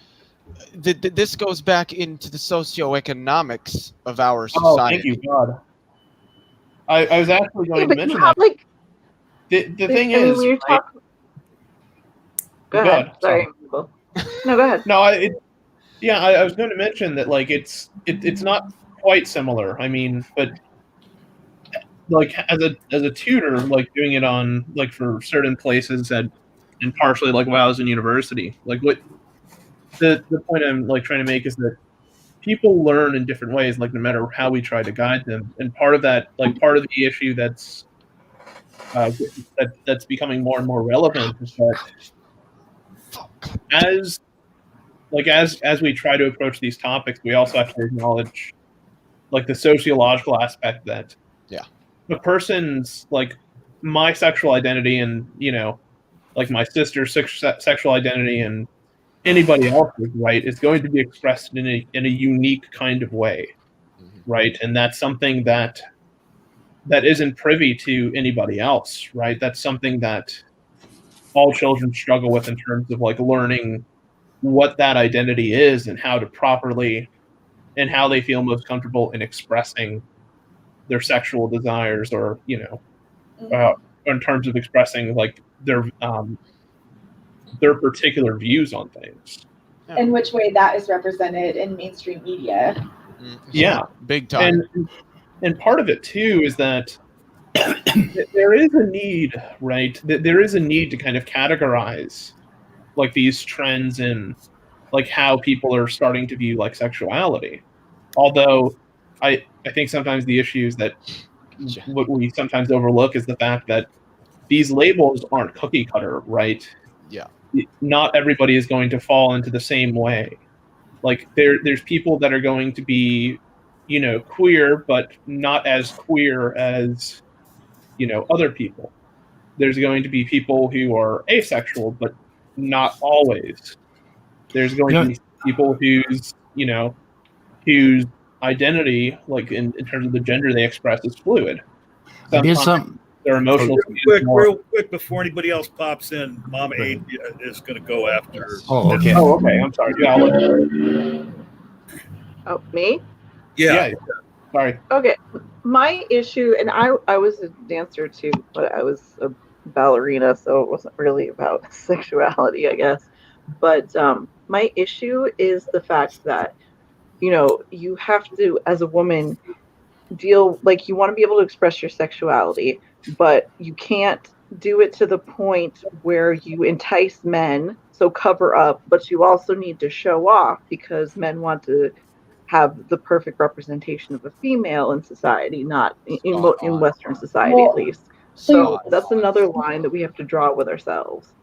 this goes back into the socioeconomics of our society. Oh, thank you, God. I was actually going to mention that. Like, the thing is, when you're talking... Go ahead. Sorry. No, go ahead. No, I was going to mention that like it's not quite similar. I mean, but like as a tutor, like doing it on like for certain places and partially like while I was in university, like what the point I'm like trying to make is that people learn in different ways, like no matter how we try to guide them. And part of that, like part of the issue that's becoming more and more relevant is that as we try to approach these topics, we also have to acknowledge like the sociological aspect that the person's like my sexual identity and like my sister's sexual identity and anybody else's, right, is going to be expressed in a unique kind of way, right? And that's something that isn't privy to anybody else, right? That's something that all children struggle with in terms of like learning what that identity is and how to properly and how they feel most comfortable in expressing their sexual desires, or in terms of expressing like their particular views on things. In which way that is represented in mainstream media. Yeah, big time. And part of it too is that there is a need, right? There is a need to kind of categorize like these trends in like how people are starting to view like sexuality. Although I think sometimes the issues that what we sometimes overlook is the fact that these labels aren't cookie cutter, right? Yeah. Not everybody is going to fall into the same way. Like there's people that are going to be, queer, but not as queer as other people. There's going to be people who are asexual, but not always. There's going to be people whose identity, like in terms of the gender they express, is fluid. Sometimes their emotional real quick before anybody else pops in, Mama Eight is going to go after. Oh, okay. Oh, okay. I'm sorry. Yeah, I'll let you. Oh, me? Yeah. Sorry. Okay. My issue, and I was a dancer too, but I was a ballerina, so it wasn't really about sexuality, I guess. But my issue is the fact that, you have to, as a woman, you want to be able to express your sexuality, but you can't do it to the point where you entice men, so cover up, but you also need to show off because men want to have the perfect representation of a female in society, not in Western society at least. So that's another line that we have to draw with ourselves,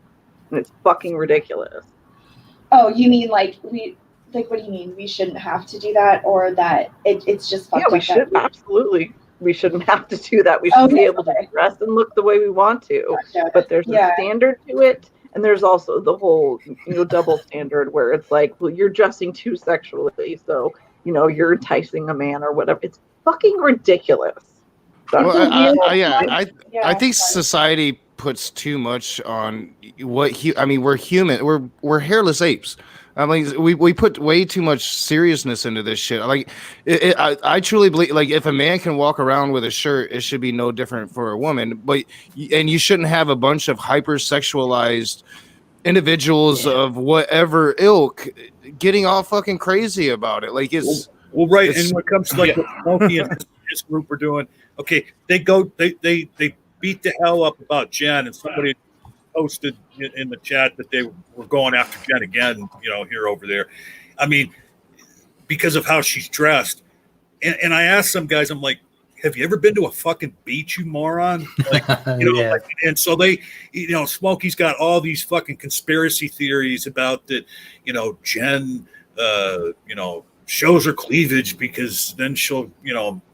and it's fucking ridiculous. Oh, you mean like what do you mean? We shouldn't have to do that, or that it's just fucked up? Yeah, we should absolutely. We shouldn't have to do that. We should be able to dress and look the way we want to. Gotcha. But there's a standard to it, and there's also the whole double standard where it's like, well, you're dressing too sexually, so you're enticing a man or whatever. It's fucking ridiculous. I think society puts too much on we're human. We're hairless apes. I mean, we put way too much seriousness into this shit. Like, I truly believe, like, if a man can walk around with a shirt, it should be no different for a woman. And you shouldn't have a bunch of hypersexualized individuals of whatever ilk getting all fucking crazy about it. Like, it's right. And when it comes to like what Smokey and his group are doing, okay, they beat the hell up about Jen, and somebody posted in the chat that they were going after Jen again, here over there. I mean, because of how she's dressed. And I asked some guys, I'm like, have you ever been to a fucking beach, you moron? Like, and so they, Smokey's got all these fucking conspiracy theories about that, Jen, shows her cleavage because then she'll,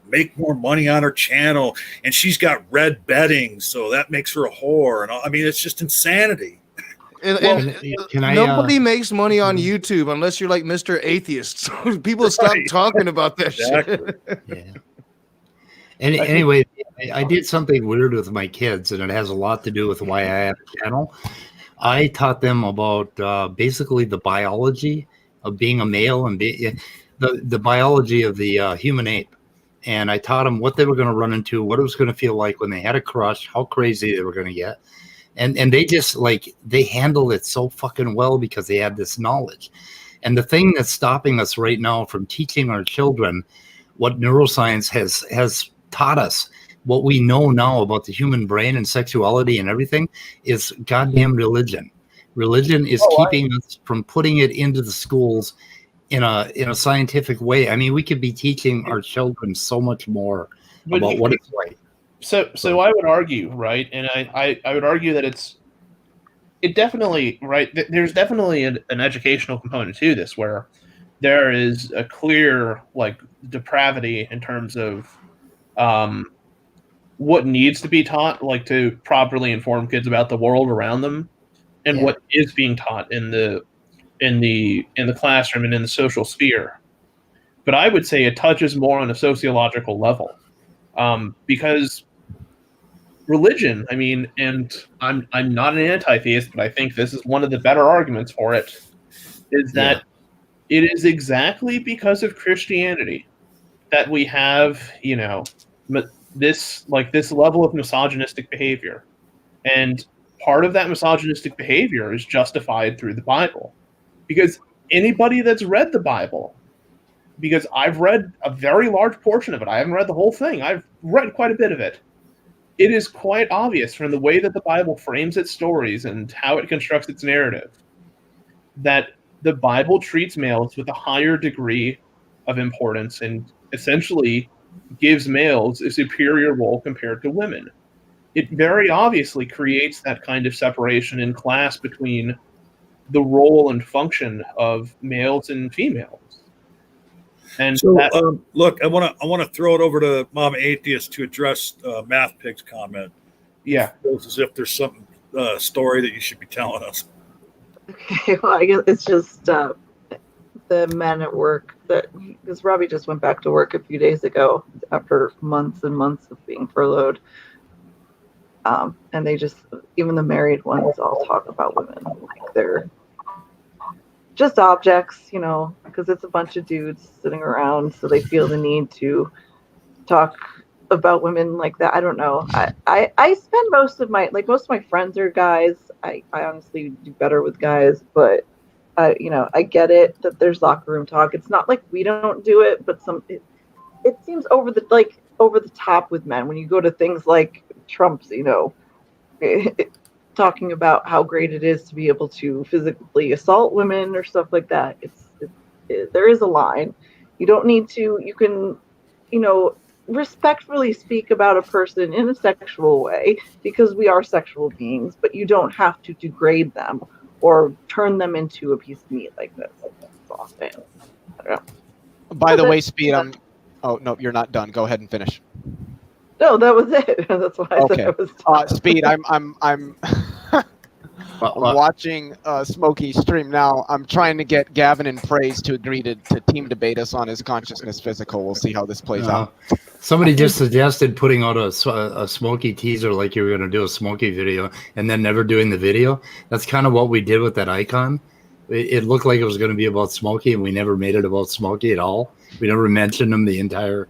make more money on her channel, and she's got red bedding, so that makes her a whore. And I mean, it's just insanity. Nobody makes money on YouTube unless you're like Mr. Atheist. So people stop talking about that shit. Yeah. Anyway, I did something weird with my kids, and it has a lot to do with why I have a channel. I taught them about basically the biology of being a male and the biology of the human ape. And I taught them what they were going to run into, what it was going to feel like when they had a crush, how crazy they were going to get. And they just they handled it so fucking well because they had this knowledge. And the thing that's stopping us right now from teaching our children what neuroscience has taught us, what we know now about the human brain and sexuality and everything, is goddamn religion. Religion is keeping us from putting it into the schools in a scientific way. I mean, we could be teaching our children so much more about what it's like. So I would argue, right, and I would argue that it definitely, right, there's definitely an educational component to this where there is a clear depravity in terms of what needs to be taught, to properly inform kids about the world around them, and what is being taught in the classroom and in the social sphere. But I would say it touches more on a sociological level, because religion, I mean, and I'm not an anti-theist, but I think this is one of the better arguments for it, is that it is exactly because of Christianity that we have, this level of misogynistic behavior. And part of that misogynistic behavior is justified through the Bible. Because anybody that's read the Bible, because I've read a very large portion of it, I haven't read the whole thing, I've read quite a bit of it. It is quite obvious from the way that the Bible frames its stories and how it constructs its narrative that the Bible treats males with a higher degree of importance and essentially gives males a superior role compared to women. It very obviously creates that kind of separation in class between the role and function of males and females. And So, look, I want to throw it over to Mom Atheist to address Math Pig's comment. yeah, It feels as if there's some story that you should be telling us. Okay, well, I guess it's just the men at work because Robbie just went back to work a few days ago after months and months of being furloughed. And they just, even the married ones, all talk about women like they're just objects, because it's a bunch of dudes sitting around, so they feel the need to talk about women like that. I don't know. I spend most of my friends are guys. I honestly do better with guys, but I get it that there's locker room talk. It's not like we don't do it, but it seems over the top with men when you go to things like Trump's, talking about how great it is to be able to physically assault women or stuff like that. There is a line. You don't need to. You can, respectfully speak about a person in a sexual way because we are sexual beings, but you don't have to degrade them or turn them into a piece of meat like this. I don't know. By the way, Speed, oh no, you're not done. Go ahead and finish. No, that was it. That's why I said I was done. Speed, I'm watching Smokey stream now. I'm trying to get Gavin and Praise to agree to team debate us on his consciousness physical. We'll see how this plays out. Somebody just suggested putting out a Smokey teaser like you were going to do a Smokey video and then never doing the video. That's kind of what we did with that icon. It looked like it was going to be about Smokey, and we never made it about Smokey at all. We never mentioned him the entire...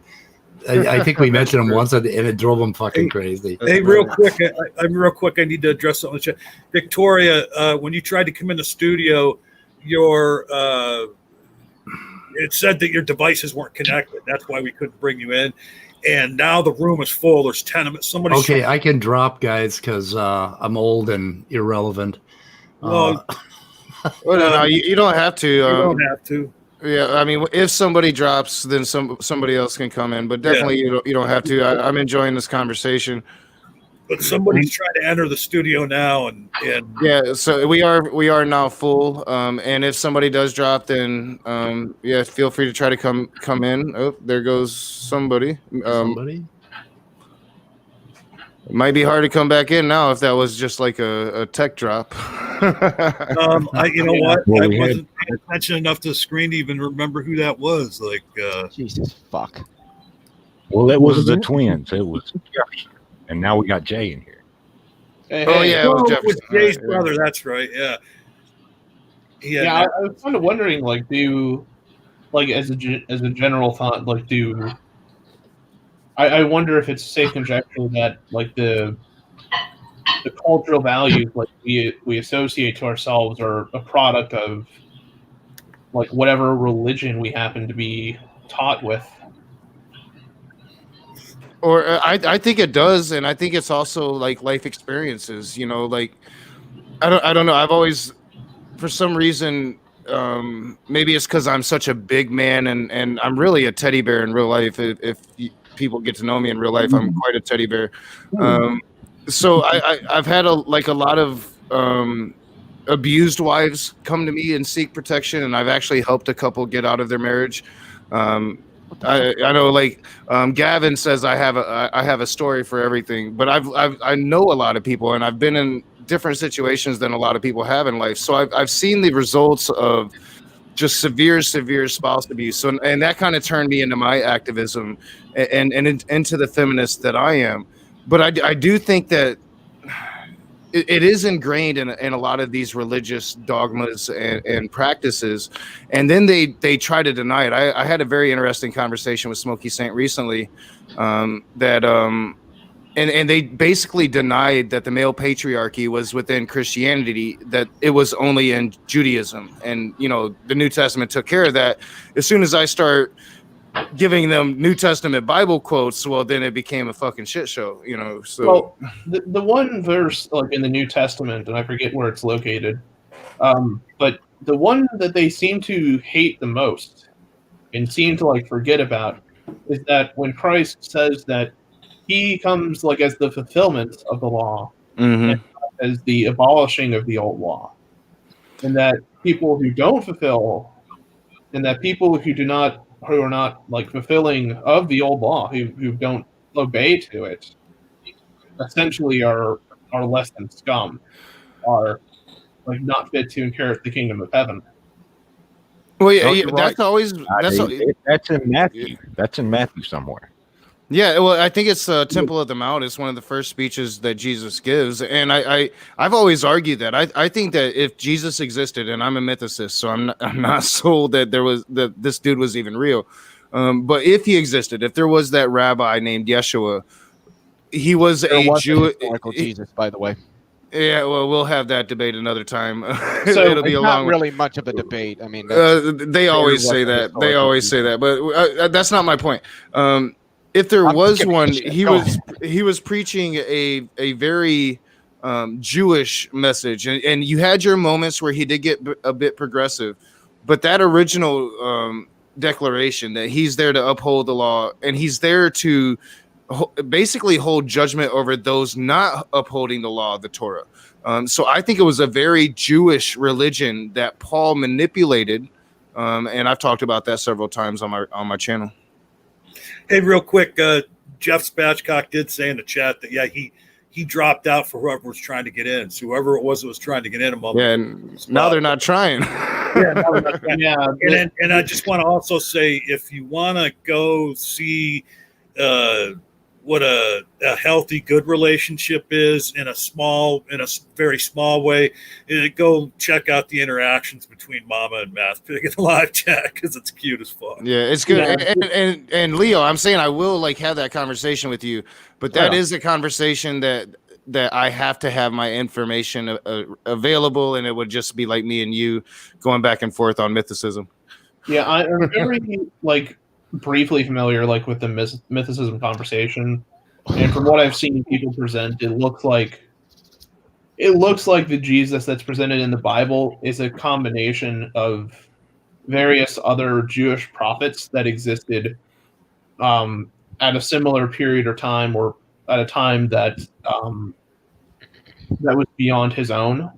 I think we mentioned him once, and it drove him fucking crazy. Hey, real quick, I need to address something. Victoria, when you tried to come in the studio, it said that your devices weren't connected. That's why we couldn't bring you in. And now the room is full. There's 10 of it. Okay, I can drop, guys, because I'm old and irrelevant. Well, No, you don't have to. you don't have to. Yeah, I mean, if somebody drops, then somebody else can come in. But definitely, you don't have to. I'm enjoying this conversation. But somebody's trying to enter the studio now, and yeah. So we are now full. And if somebody does drop, then feel free to try to come in. Oh, there goes somebody. Somebody. It might be hard to come back in now if that was just like a tech drop. you know what? I wasn't paying attention enough to the screen to even remember who that was. Like, Jesus fuck. Well, it was the twins. It was Jefferson, and now we got Jay in here. Oh yeah, it was Jefferson. Jay's brother. That's right. Yeah. I was kind of wondering, as a general thought, I wonder if it's safe conjecture that the cultural values we associate to ourselves are a product of whatever religion we happen to be taught with. Or I think it does, and I think it's also life experiences. I don't know. I've always, for some reason, maybe it's because I'm such a big man, and I'm really a teddy bear in real life. If people get to know me in real life, I'm quite a teddy bear. So I've had a lot of abused wives come to me and seek protection, and I've actually helped a couple get out of their marriage. I know, Gavin says I have a story for everything, but I know a lot of people, and I've been in different situations than a lot of people have in life. So I've seen the results of just severe spouse abuse. So, and that kind of turned me into my activism and into the feminist that I am. But I do think that it is ingrained in a lot of these religious dogmas and practices, and then they try to deny it. I had a very interesting conversation with Smokey Saint recently, and they basically denied that the male patriarchy was within Christianity, that it was only in Judaism, and the New Testament took care of that. As soon as I start giving them New Testament Bible quotes, well, then it became a fucking shit show, So, well, the one verse in the New Testament, and I forget where it's located, but the one that they seem to hate the most and seem to forget about is that when Christ says that he comes as the fulfillment of the law, and as the abolishing of the old law, and that people who don't fulfill, and that people who do not like fulfilling of the old law, who don't obey to it, essentially are less than scum, are like not fit to inherit the kingdom of heaven. Well, No, yeah, you're that's right. always that's That's in Matthew. That's in Matthew somewhere. yeah. Well, I think it's Temple of the Mount. It's one of the first speeches that Jesus gives, and I've always argued that I think that if Jesus existed, and I'm a mythicist, so I'm not sold that this dude was even real. But if he existed, if there was that rabbi named Yeshua, he was There a was Jew. historical Jesus, by the way. Yeah, well, we'll have that debate another time. So It'll be It's a not long. really much of a debate. I mean, that's They always say very that. They historical always say that, but that's not my point. If there I'm was skipping one, the shit. he Go was preaching a very Jewish message, and you had your moments where he did get a bit progressive, but that original declaration that he's there to uphold the law and he's there to basically hold judgment over those not upholding the law of the Torah. So I think it was a very Jewish religion that Paul manipulated, and I've talked about that several times on my channel. Hey, real quick, Jeff Spatchcock did say in the chat that he dropped out for whoever was trying to get in. So whoever it was that was trying to get in a moment. Yeah, and now they're not trying. And I just want to also say, if you want to go see what a healthy, good relationship is in a very small way, go check out the interactions between Mama and Math Pig in the live chat because it's cute as fuck. Yeah, it's good. Yeah. And Leo, I'm saying I will like have that conversation with you, but that is a conversation that I have to have my information available, and it would just be like me and you going back and forth on mythicism. Yeah, I'm very like briefly familiar like with the mythicism conversation, and from what I've seen people present, it looks like the Jesus that's presented in the Bible is a combination of various other Jewish prophets that existed at a similar period or time, or at a time that that was beyond his own,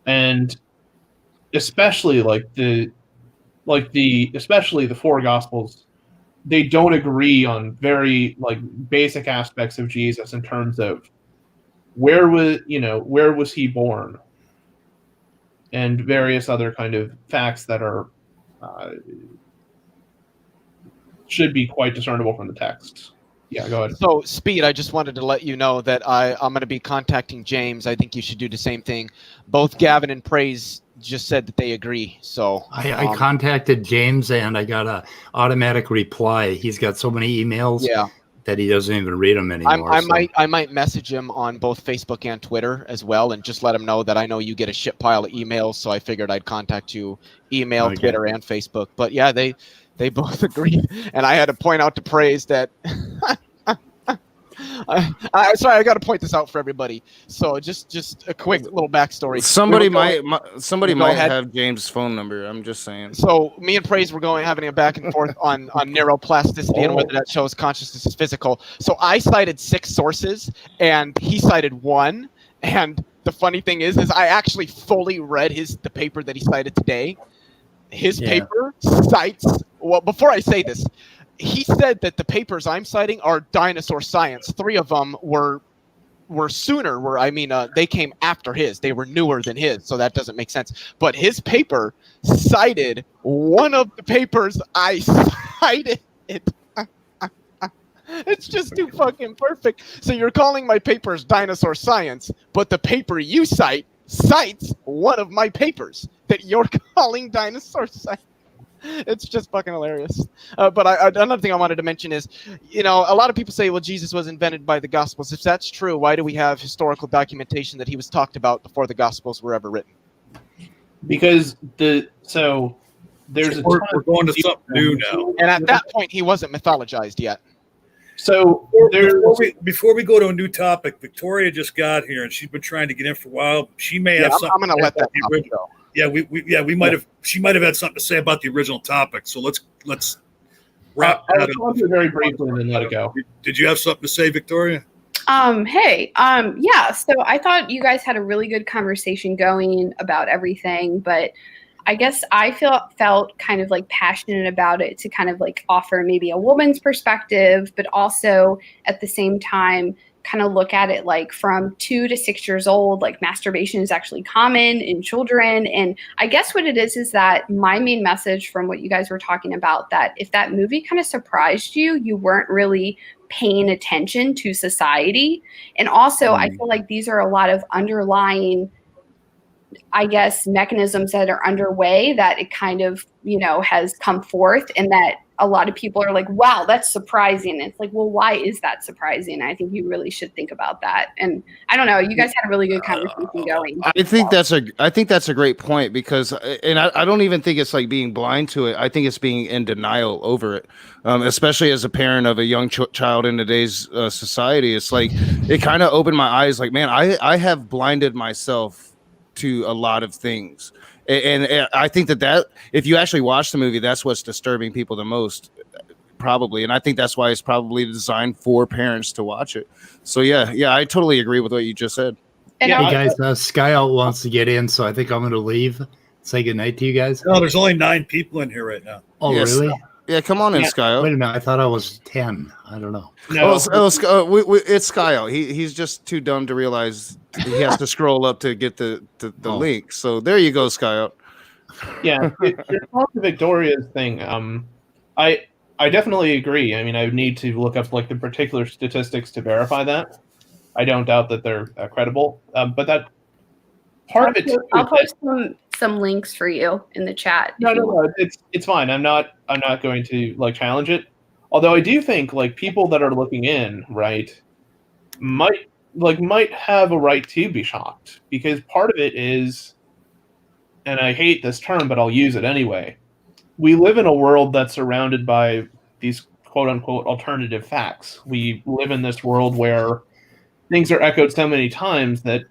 and especially especially the four Gospels, they don't agree on very like basic aspects of Jesus in terms of where was he born, and various other kind of facts that are should be quite discernible from the text. Yeah, go ahead. So, Speed, I just wanted to let you know that I'm going to be contacting James. I think you should do the same thing. Both Gavin and Praise just said that they agree. So I contacted James and I got a automatic reply. He's got so many emails that he doesn't even read them anymore. I might message him on both Facebook and Twitter as well, and just let him know that I know you get a shit pile of emails. So I figured I'd contact you, email, Twitter, and Facebook. But yeah, they both agreed, and I had to point out to Praise that. Sorry, I got to point this out for everybody. So just a quick little backstory. Somebody might have James' phone number. I'm just saying. So me and Praise were having a back and forth on neuroplasticity and whether that shows consciousness is physical. So I cited 6 sources, and he cited 1. And the funny thing is I actually fully read the paper that he cited today. His paper cites. Well, before I say this, he said that the papers I'm citing are dinosaur science. 3 of them were sooner. They came after his. They were newer than his, so that doesn't make sense. But his paper cited one of the papers I cited. It's just too fucking perfect. So you're calling my papers dinosaur science, but the paper you cites one of my papers that you're calling dinosaur science. It's just fucking hilarious. But another thing I wanted to mention is, a lot of people say, well, Jesus was invented by the Gospels. If that's true, why do we have historical documentation that he was talked about before the Gospels were ever written? Because we're going to something new now. And at that point, he wasn't mythologized yet. So before we go to a new topic, Victoria just got here and she's been trying to get in for a while. She may have something. I'm going to let that go. Yeah, we might have. She might have had something to say about the original topic. So let's wrap that up. I'll do it very briefly and then let it go. Did you have something to say, Victoria? Yeah. So I thought you guys had a really good conversation going about everything, but I guess I felt kind of like passionate about it to kind of like offer maybe a woman's perspective, but also at the same time kind of look at it like from 2 to 6 years old, like masturbation is actually common in children. And I guess what it is that my main message from what you guys were talking about, that if that movie kind of surprised you, you weren't really paying attention to society. And also I feel like these are a lot of underlying, I guess, mechanisms that are underway that it kind of, has come forth, and that a lot of people are like, wow, that's surprising. And it's like, well, why is that surprising? I think you really should think about that. And I don't know, you guys had a really good conversation going. I think that's a great point, because, and I don't even think it's like being blind to it. I think it's being in denial over it, especially as a parent of a young child in today's society. It's like, it kind of opened my eyes. Like, man, I have blinded myself to a lot of things. And I think that if you actually watch the movie, that's what's disturbing people the most, probably. And I think that's why it's probably designed for parents to watch it. So yeah, I totally agree with what you just said. Hey guys, Sky Out wants to get in, so I think I'm going to leave. Say goodnight to you guys. No, there's only 9 people in here right now. Oh, yes. Really? Yeah, come on in, Sky Out. Wait a minute, I thought I was 10. I don't know. No. It's Sky Out. He's just too dumb to realize he has to scroll up to get the link. So there you go, Sky Out. Yeah, to Victoria's thing, I definitely agree. I mean, I would need to look up like the particular statistics to verify that. I don't doubt that they're credible, but that part of it too. I'll post some links for you in the chat. No, it's fine. I'm not going to like challenge it. Although I do think like people that are looking in, right, might have a right to be shocked, because part of it is, and I hate this term, but I'll use it anyway. We live in a world that's surrounded by these quote unquote alternative facts. We live in this world where things are echoed so many times that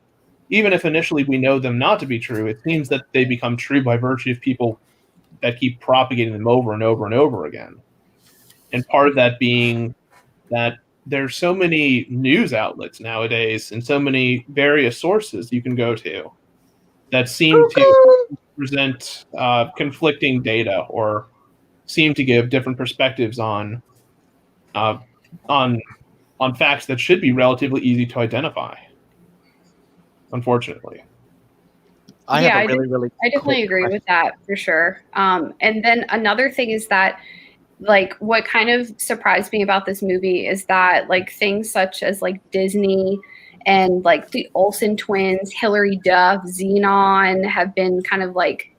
even if initially we know them not to be true, it seems that they become true by virtue of people that keep propagating them over and over and over again. And part of that being that there's so many news outlets nowadays and so many various sources you can go to that seem to present conflicting data or seem to give different perspectives on facts that should be relatively easy to identify. Unfortunately. I definitely agree with that for sure. And then another thing is that, like, what kind of surprised me about this movie is that, like, things such as like Disney and like the Olsen twins, Hilary Duff, Xenon have been kind of like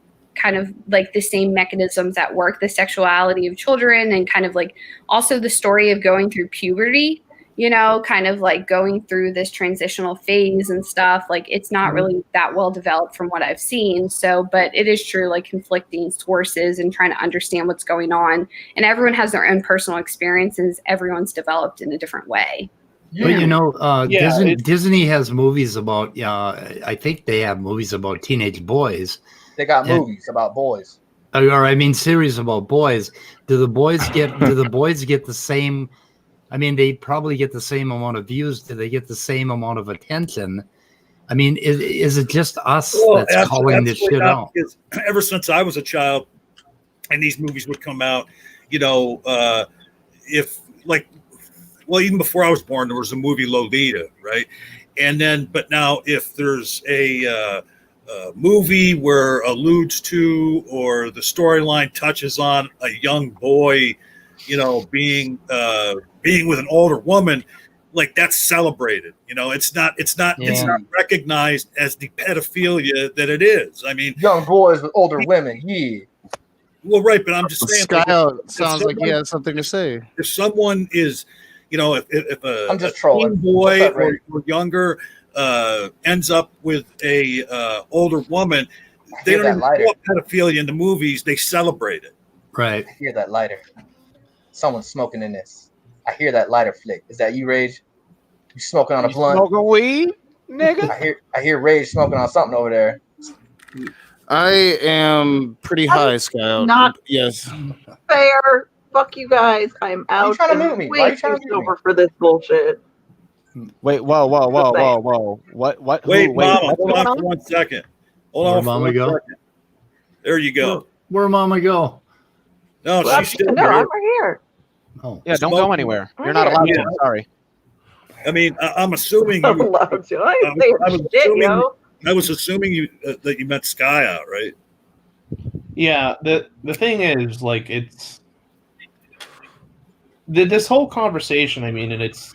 the same mechanisms at work, the sexuality of children, and kind of like also the story of going through puberty, kind of like going through this transitional phase and stuff. Like, it's not really that well developed from what I've seen. So, but it is true, like conflicting sources and trying to understand what's going on. And everyone has their own personal experiences. Everyone's developed in a different way. But Disney has movies about, I think they have movies about teenage boys. They got movies about boys. Or I mean, series about boys. Do the boys get the same? I mean, they probably get the same amount of views. Do they get the same amount of attention? I mean, is it just us that's calling this shit out? Ever since I was a child, and these movies would come out, even before I was born, there was a movie Lolita, right? And then, but now if there's a movie where alludes to or the storyline touches on a young boy, being with an older woman, like, that's celebrated. It's not recognized as the pedophilia that it is. I mean, young boys with older women. Yeah. Well, right, but I'm just saying. Sky Out sounds like he has something to say. If someone is, if I'm just trolling. Teen boy or younger ends up with a older woman, they don't even call it pedophilia in the movies. They celebrate it. Right. I hear that lighter. Someone's smoking in this. I hear that lighter flick. Is that you, Rage? You smoking on a blunt? Smoking weed, nigga? I hear Rage smoking on something over there. I am pretty high, Sky Out. Not yes. Fair. Fuck you guys. I'm out. Why are you trying to mute me? Why are you trying to mute me? Over for this bullshit. Wait, whoa. What? Wait, Mama, hold on for 1 second. Hold on for 1 second. There you go. Where Mama go? No, Well, she's still no, here. I'm right here. Oh, Yeah, don't go anywhere. You're not allowed to. Sorry. I mean, I'm assuming I'm you. allowed to. I I ain't saying was shit, assuming, yo. I was assuming you that you meant Sky Out, right? Yeah, the thing is, like, it's this whole conversation. I mean, and it's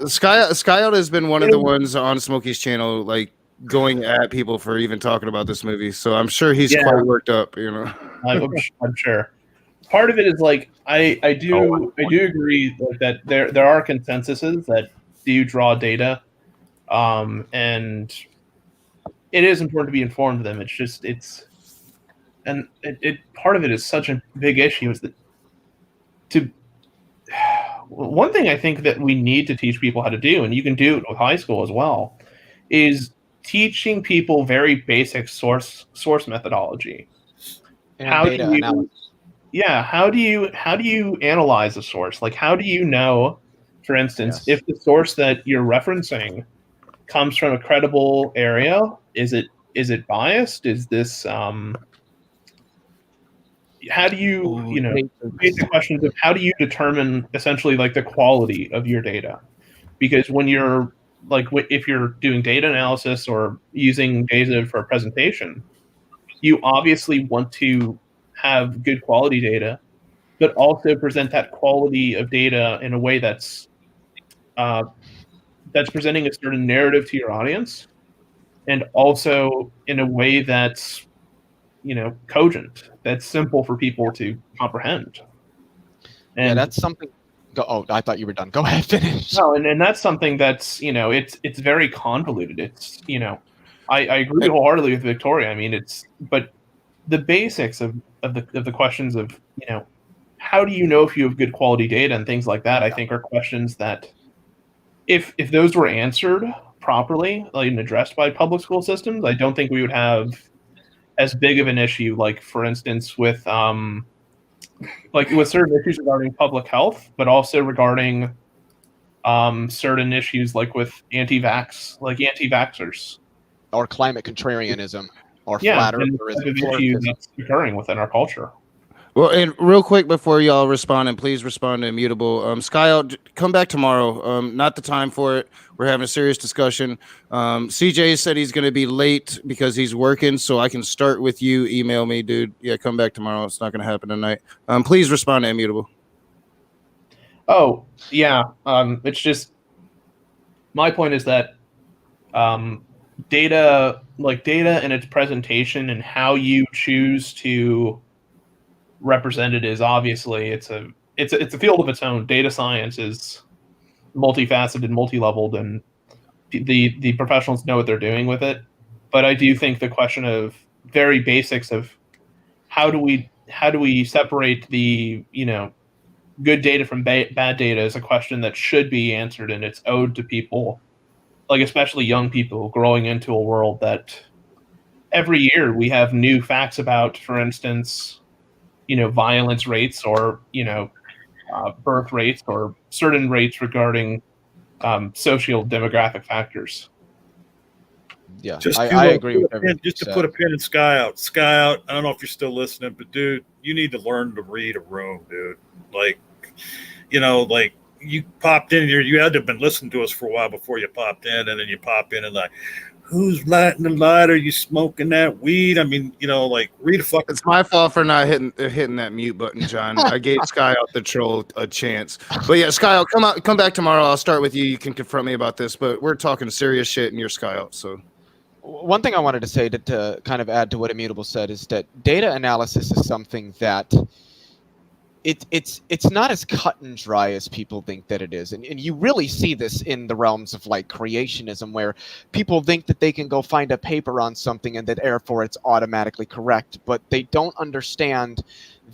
Skyot has been one of the ones on Smokey's channel, like going at people for even talking about this movie. So I'm sure he's quite worked up. I'm sure. Part of it is like I do agree that there are consensuses that do draw data, and it is important to be informed of them. It's just part of it is such a big issue is that one thing I think that we need to teach people how to do, and you can do it with high school as well, is teaching people very basic source methodology. And how do you analyze a source? Like, how do you know, for instance, if the source that you're referencing comes from a credible area? Is it biased? Is this how do you basic questions of how do you determine essentially like the quality of your data? Because when you're like if you're doing data analysis or using data for a presentation, you obviously want to have good quality data, but also present that quality of data in a way that's presenting a certain narrative to your audience, and also in a way that's cogent, that's simple for people to comprehend. And that's something. Oh, I thought you were done. Go ahead, finish. No, and that's something that's it's very convoluted. It's I agree wholeheartedly with Victoria. I mean, but the basics of the questions of how do you know if you have good quality data and things like that, I think are questions that if those were answered properly, like, and addressed by public school systems, I don't think we would have as big of an issue, like for instance with certain issues regarding public health, but also regarding certain issues like with anti-vaxxers or climate contrarianism or flat eartherism issue that's occurring within our culture. Well, and real quick before y'all respond, and please respond to Immutable. Skyot, come back tomorrow. Not the time for it. We're having a serious discussion. CJ said he's going to be late because he's working, so I can start with you. Email me, dude. Yeah, come back tomorrow. It's not going to happen tonight. Please respond to Immutable. Oh, yeah. It's just my point is that data and its presentation and how you choose to represent it is obviously it's a field of its own. Data science is multifaceted, multi-leveled, and the professionals know what they're doing with it. But I do think the question of very basics of how do we separate the good data from bad data is a question that should be answered, and it's owed to people, like especially young people growing into a world that every year we have new facts about, for instance, violence rates or birth rates or certain rates regarding social demographic factors. Yeah, I agree with everything. Just to put a pin in Sky Out. I don't know if you're still listening, but dude, you need to learn to read a room, dude. Like, like you popped in here, you had to have been listening to us for a while before you popped in, and then you pop in and like, who's lighting the light? Are you smoking that weed? I mean, like read a fucking. It's my fault for not hitting that mute button, John. I gave Skyot the troll a chance. But yeah, Skyot, come back tomorrow. I'll start with you. You can confront me about this, but we're talking serious shit, and you're Skyot. So one thing I wanted to say to kind of add to what Immutable said is that data analysis is something that it's not as cut and dry as people think that it is. And you really see this in the realms of like creationism, where people think that they can go find a paper on something and that therefore it's automatically correct, but they don't understand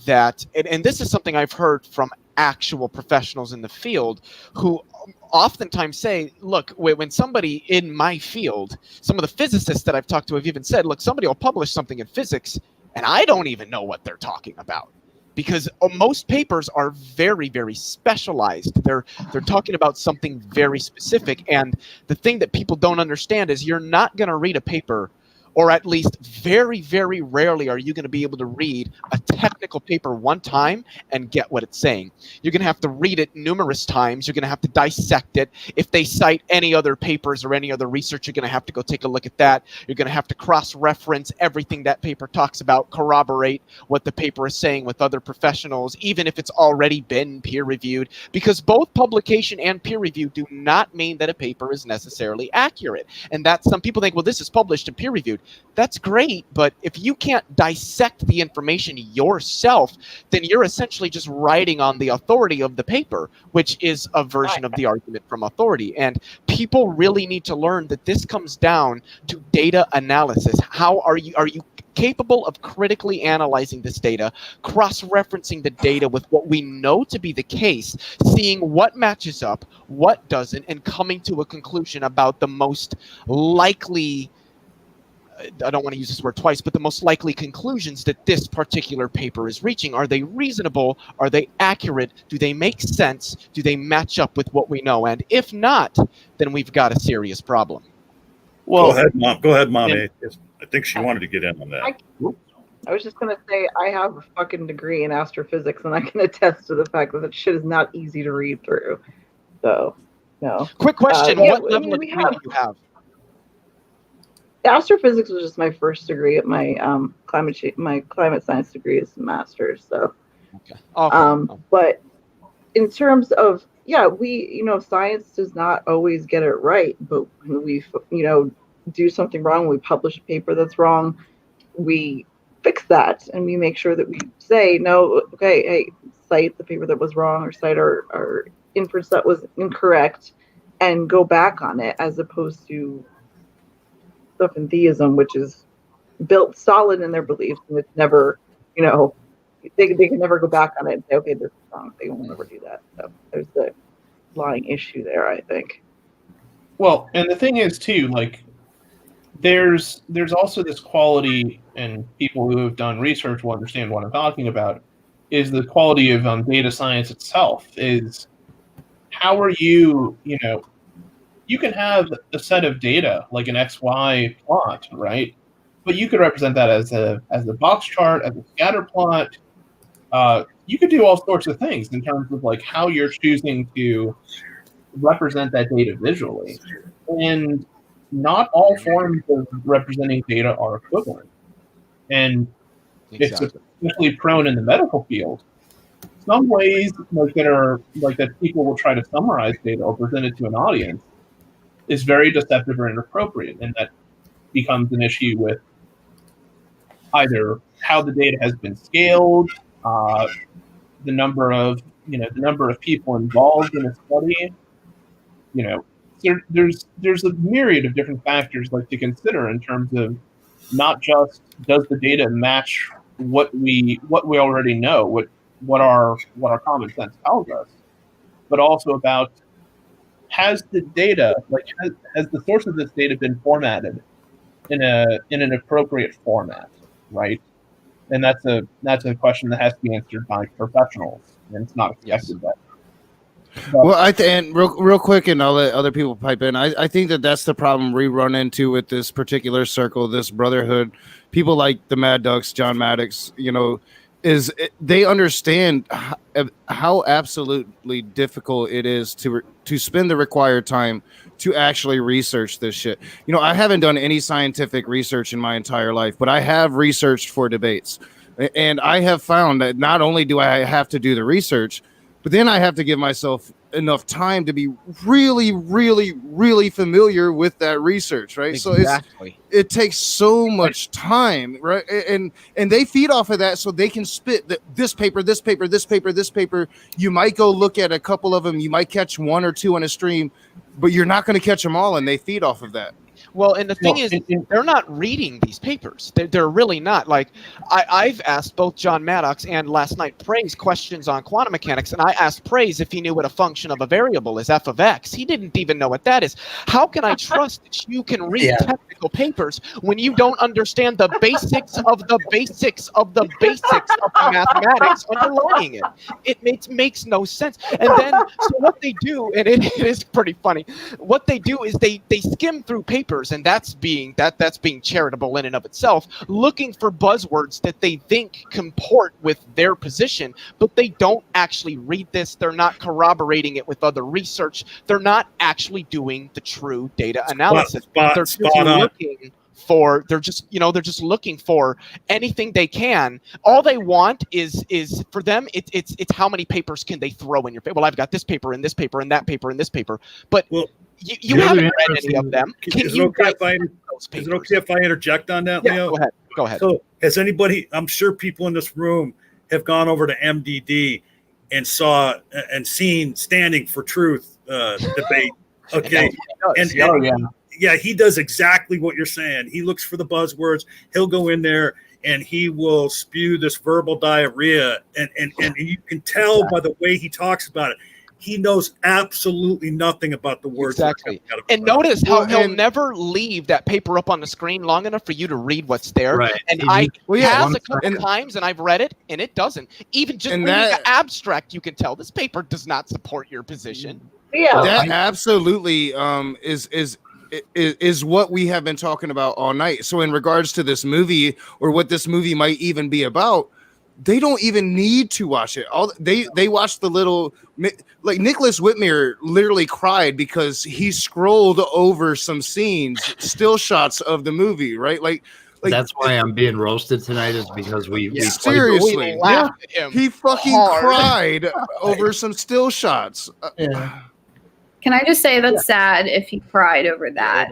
that. And this is something I've heard from actual professionals in the field who oftentimes say, look, when somebody in my field, some of the physicists that I've talked to have even said, look, somebody will publish something in physics and I don't even know what they're talking about. Because most papers are very, very specialized. They're talking about something very specific. And the thing that people don't understand is you're not going to read a paper or at least very, very rarely are you going to be able to read a technical paper one time and get what it's saying. You're going to have to read it numerous times. You're going to have to dissect it. If they cite any other papers or any other research, you're going to have to go take a look at that. You're going to have to cross-reference everything that paper talks about, corroborate what the paper is saying with other professionals, even if it's already been peer-reviewed, because both publication and peer review do not mean that a paper is necessarily accurate. And that some people think, well, this is published and peer-reviewed. That's great, but if you can't dissect the information yourself, then you're essentially just writing on the authority of the paper, which is a version of the argument from authority. And people really need to learn that this comes down to data analysis. How are you capable of critically analyzing this data, cross-referencing the data with what we know to be the case, seeing what matches up, what doesn't, and coming to a conclusion about the most likely, I don't want to use this word twice, but the most likely conclusions that this particular paper is reaching. Are they reasonable? Are they accurate? Do they make sense? Do they match up with what we know? And if not, then we've got a serious problem. Well, go ahead, Mommy. I think she wanted to get in on that. I was just going to say, I have a fucking degree in astrophysics, and I can attest to the fact that that shit is not easy to read through. So, no. Quick question. What level of degree do you have? Astrophysics was just my first degree. At my climate science degree is a master's. So, okay. But in terms of science does not always get it right. But when we do something wrong, we publish a paper that's wrong, we fix that and we make sure that we say no. Okay, hey, cite the paper that was wrong, or cite our inference that was incorrect, and go back on it, as opposed to stuff in theism, which is built solid in their beliefs, and it's never, they can never go back on it and say, okay, this is wrong. They will never do that. So there's the lying issue there, I think. Well, and the thing is too, like, there's also this quality, and people who have done research will understand what I'm talking about, is the quality of data science itself. Is how are you can have a set of data like an XY plot, right? But you could represent that as a box chart, as a scatter plot. You could do all sorts of things in terms of like how you're choosing to represent that data visually. And not all forms of representing data are equivalent. And it's especially prone in the medical field. Some ways that people will try to summarize data or present it to an audience is very deceptive or inappropriate, and that becomes an issue with either how the data has been scaled, the number of people involved in a study. There's a myriad of different factors to consider in terms of not just does the data match what we already know, what our common sense tells us, but also about has the data has the source of this data been formatted in an appropriate format, right? And that's a question that has to be answered by professionals, and it's not expected that. Well, and real quick, and I'll let other people pipe in. I think that's the problem we run into with this particular circle, this brotherhood. People like the Mad Ducks, John Maddox, is they understand how absolutely difficult it is to spend the required time to actually research this shit. I haven't done any scientific research in my entire life, but I have researched for debates, and I have found that not only do I have to do the research, but then I have to give myself enough time to be really, really, really familiar with that research, right? Exactly. So it takes so much time, right? And they feed off of that, so they can spit this paper. You might go look at a couple of them. You might catch one or two on a stream, but you're not going to catch them all, and they feed off of that. Well, and the thing is, they're not reading these papers. They're really not. Like, I've asked both John Maddox and last night Praise questions on quantum mechanics, and I asked Praise if he knew what a function of a variable is, f of x. He didn't even know what that is. How can I trust that you can read technical papers when you don't understand the basics of the basics of the basics of the mathematics underlying it? It makes no sense. And then, so what they do, and it is pretty funny, what they do is they skim through papers papers, and that's being charitable in and of itself, looking for buzzwords that they think comport with their position, but they don't actually read this. They're not corroborating it with other research. They're not actually doing the true data analysis. They're just looking for anything they can. All they want is for them, it's how many papers can they throw in your face. Well, I've got this paper and this paper and that paper and this paper, but you haven't read any of them. Is it okay if I interject on that, Leo? Go ahead. So has anybody, I'm sure people in this room have gone over to MDD and seen Standing for Truth debate. Okay. Yeah, he does exactly what you're saying. He looks for the buzzwords. He'll go in there and he will spew this verbal diarrhea. And you can tell by the way he talks about it. He knows absolutely nothing about the words. Exactly. And notice how he'll never leave that paper up on the screen long enough for you to read what's there. Right. And has a couple times, and I've read it, and it doesn't. Even just reading the abstract, you can tell this paper does not support your position. Yeah. That absolutely is what we have been talking about all night. So in regards to this movie, or what this movie might even be about, they don't even need to watch it. They watched the little, like Nicholas Whitmere literally cried because he scrolled over some scenes, still shots of the movie, right? Like that's why I'm being roasted tonight, is because we seriously, he fucking cried over some still shots. Can I just say that's sad if he cried over that?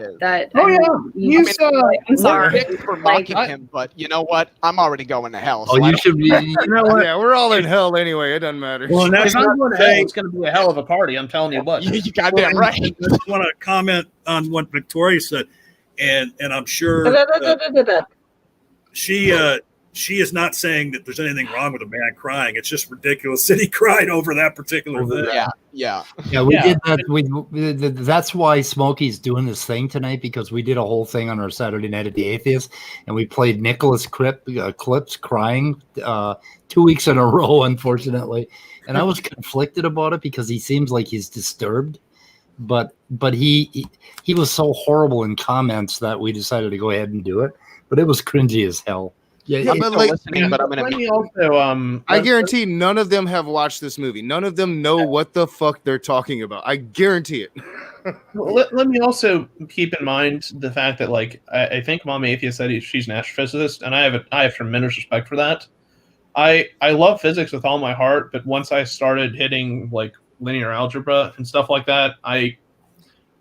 I'm sorry for mocking him, but you know what? I'm already going to hell. So you should be. You know what? Yeah, we're all in hell anyway. It doesn't matter. Well, if I'm going to hell, it's going to be a hell of a party. I'm telling you what. You goddamn right. I just want to comment on what Victoria said, and I'm sure she is not saying that there's anything wrong with a man crying. It's just ridiculous that he cried over that particular thing. Yeah. We did that. That's why Smokey's doing this thing tonight, because we did a whole thing on our Saturday Night at the Atheist, and we played Nicholas clips crying 2 weeks in a row, unfortunately. And I was conflicted about it because he seems like he's disturbed, but he was so horrible in comments that we decided to go ahead and do it. But it was cringy as hell. Yeah, but I guarantee none of them have watched this movie. None of them know what the fuck they're talking about. I guarantee it. Let me also keep in mind the fact that, like, I think Mom Atheist said she's an astrophysicist, and I have tremendous respect for that. I love physics with all my heart, but once I started hitting like linear algebra and stuff like that, I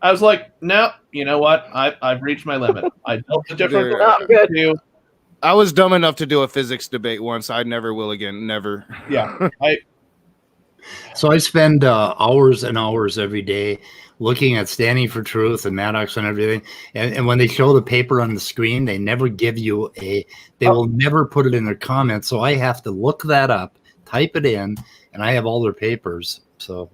was like, no, you know what? I've reached my limit. I built a different. I was dumb enough to do a physics debate once. I never will again. Never. Yeah. So I spend hours and hours every day looking at Standing for Truth and Maddox and everything. And when they show the paper on the screen, they never give you they will never put it in their comments. So I have to look that up, type it in, and I have all their papers. So.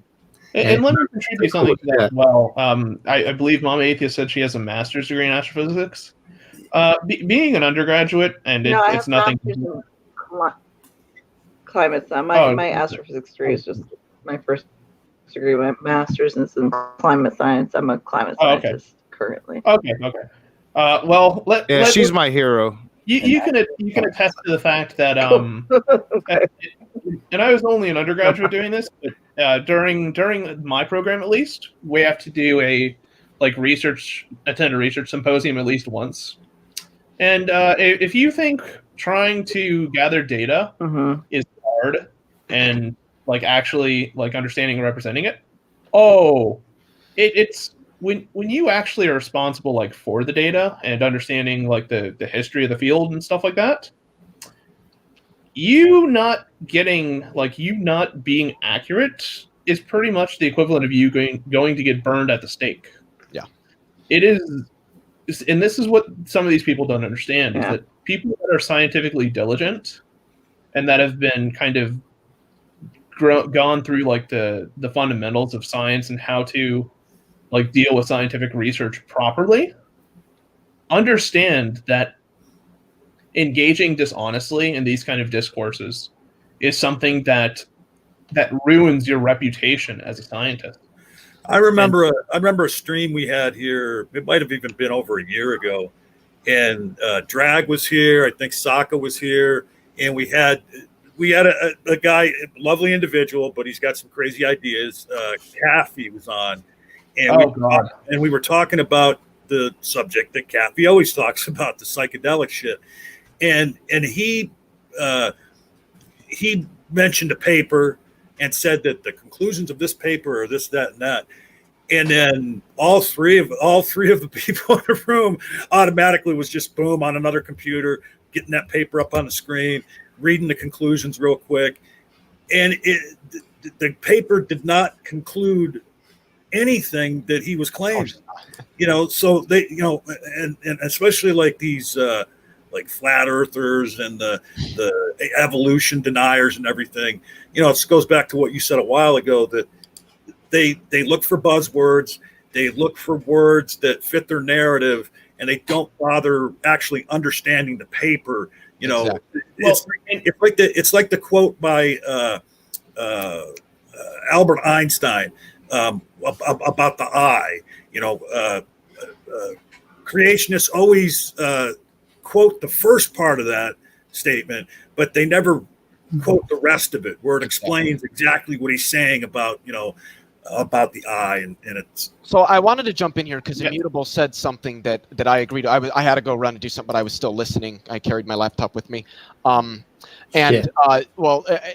And let me contribute something to that as well. I believe Mom Atheist said she has a master's degree in astrophysics. Being an undergraduate, and it's nothing. Climate science. My astrophysics degree is just my first degree. My master's is in climate science. I'm a climate scientist currently. Okay. Well, she's my hero. You can attest to the fact that and I was only an undergraduate doing this, but during my program at least, we have to do attend a research symposium at least once. And if you think trying to gather data is hard and actually understanding and representing it, it's when you actually are responsible for the data and understanding the history of the field and stuff like that, you not being accurate is pretty much the equivalent of you going to get burned at the stake. Yeah, it is. And this is what some of these people don't understand, is that people that are scientifically diligent and that have been kind of gone through the fundamentals of science and how to deal with scientific research properly understand that engaging dishonestly in these kind of discourses is something that ruins your reputation as a scientist. I remember a stream we had here. It might have even been over a year ago, and Drag was here. I think Saka was here, and we had a guy, a lovely individual, but he's got some crazy ideas. Kathy was on, and we were talking about the subject that Kathy always talks about, the psychedelic shit, and he mentioned a paper and said that the conclusions of this paper are this, that, and that. And then all three of the people in the room automatically was just boom on another computer, getting that paper up on the screen, reading the conclusions real quick. And the paper did not conclude anything that he was claiming. So they, and especially like these like flat earthers and the evolution deniers and everything. It goes back to what you said a while ago, that they look for buzzwords, they look for words that fit their narrative, and they don't bother actually understanding the paper. Exactly. It's like the quote by Albert Einstein about the eye. Creationists always quote the first part of that statement, but they never quote the rest of it, where it explains exactly what he's saying about about the eye, and it's. So I wanted to jump in here because Immutable said something that I agreed to. I had to go run and do something, but I was still listening. I carried my laptop with me.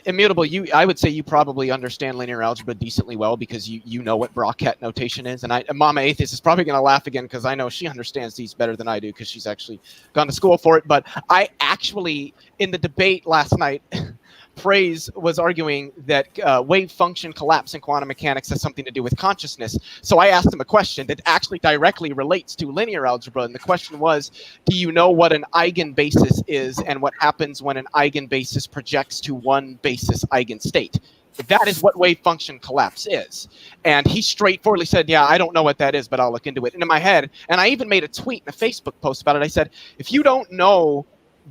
Immutable, I would say you probably understand linear algebra decently well, because you know what Brockett notation is. And Mama Atheist is probably going to laugh again, because I know she understands these better than I do, because she's actually gone to school for it. But I actually, in the debate last night, Praise was arguing that wave function collapse in quantum mechanics has something to do with consciousness. So I asked him a question that actually directly relates to linear algebra. And the question was, do you know what an eigenbasis is, and what happens when an eigenbasis projects to one basis eigenstate? That is what wave function collapse is. And he straightforwardly said, yeah, I don't know what that is, but I'll look into it. And in my head, and I even made a tweet and a Facebook post about it, I said, if you don't know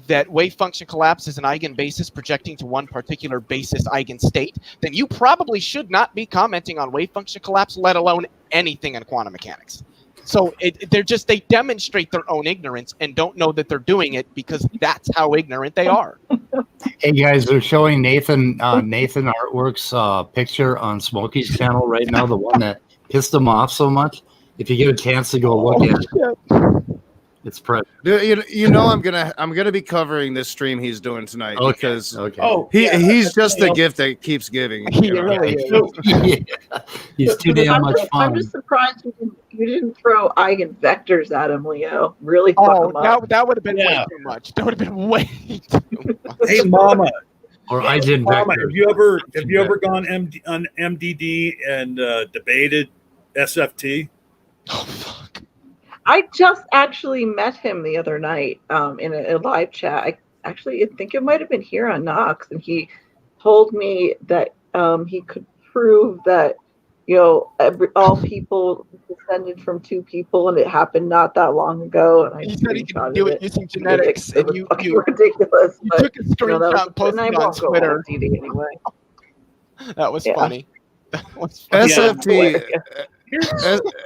that wave function collapse is an eigenbasis projecting to one particular basis eigenstate, then you probably should not be commenting on wave function collapse, let alone anything in quantum mechanics. So they demonstrate their own ignorance and don't know that they're doing it, because that's how ignorant they are. Hey guys, they're showing Nathan Artwork's picture on Smokey's channel right now, the one that pissed him off so much. If you get a chance to go look at it. It's present. I'm gonna be covering this stream he's doing tonight, because he's just the gift that keeps giving. He's too damn much fun. I'm just surprised you didn't throw eigenvectors at him, Leo. Really fuck him up. That would have been way too much. That would have been way too much. Hey, Mama. Or eigenvectors. Mama, have you ever gone on MDD and debated SFT? Oh fuck. I just actually met him the other night in a live chat. I think it might have been here on Knox, and he told me that he could prove that all people descended from two people, and it happened not that long ago. And he said he could do it using genetics, and you ridiculous. You took a screenshot, posted on Twitter. Anyway. That was funny. That was funny.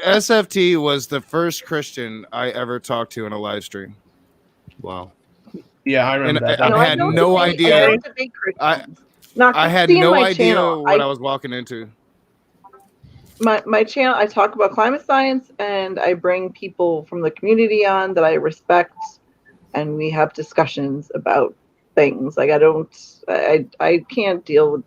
SFT was the first Christian I ever talked to in a live stream. Wow. Yeah, I remember that. I had no idea. I had no idea what I was walking into. My channel, I talk about climate science, and I bring people from the community on that I respect, and we have discussions about things. Like I can't deal with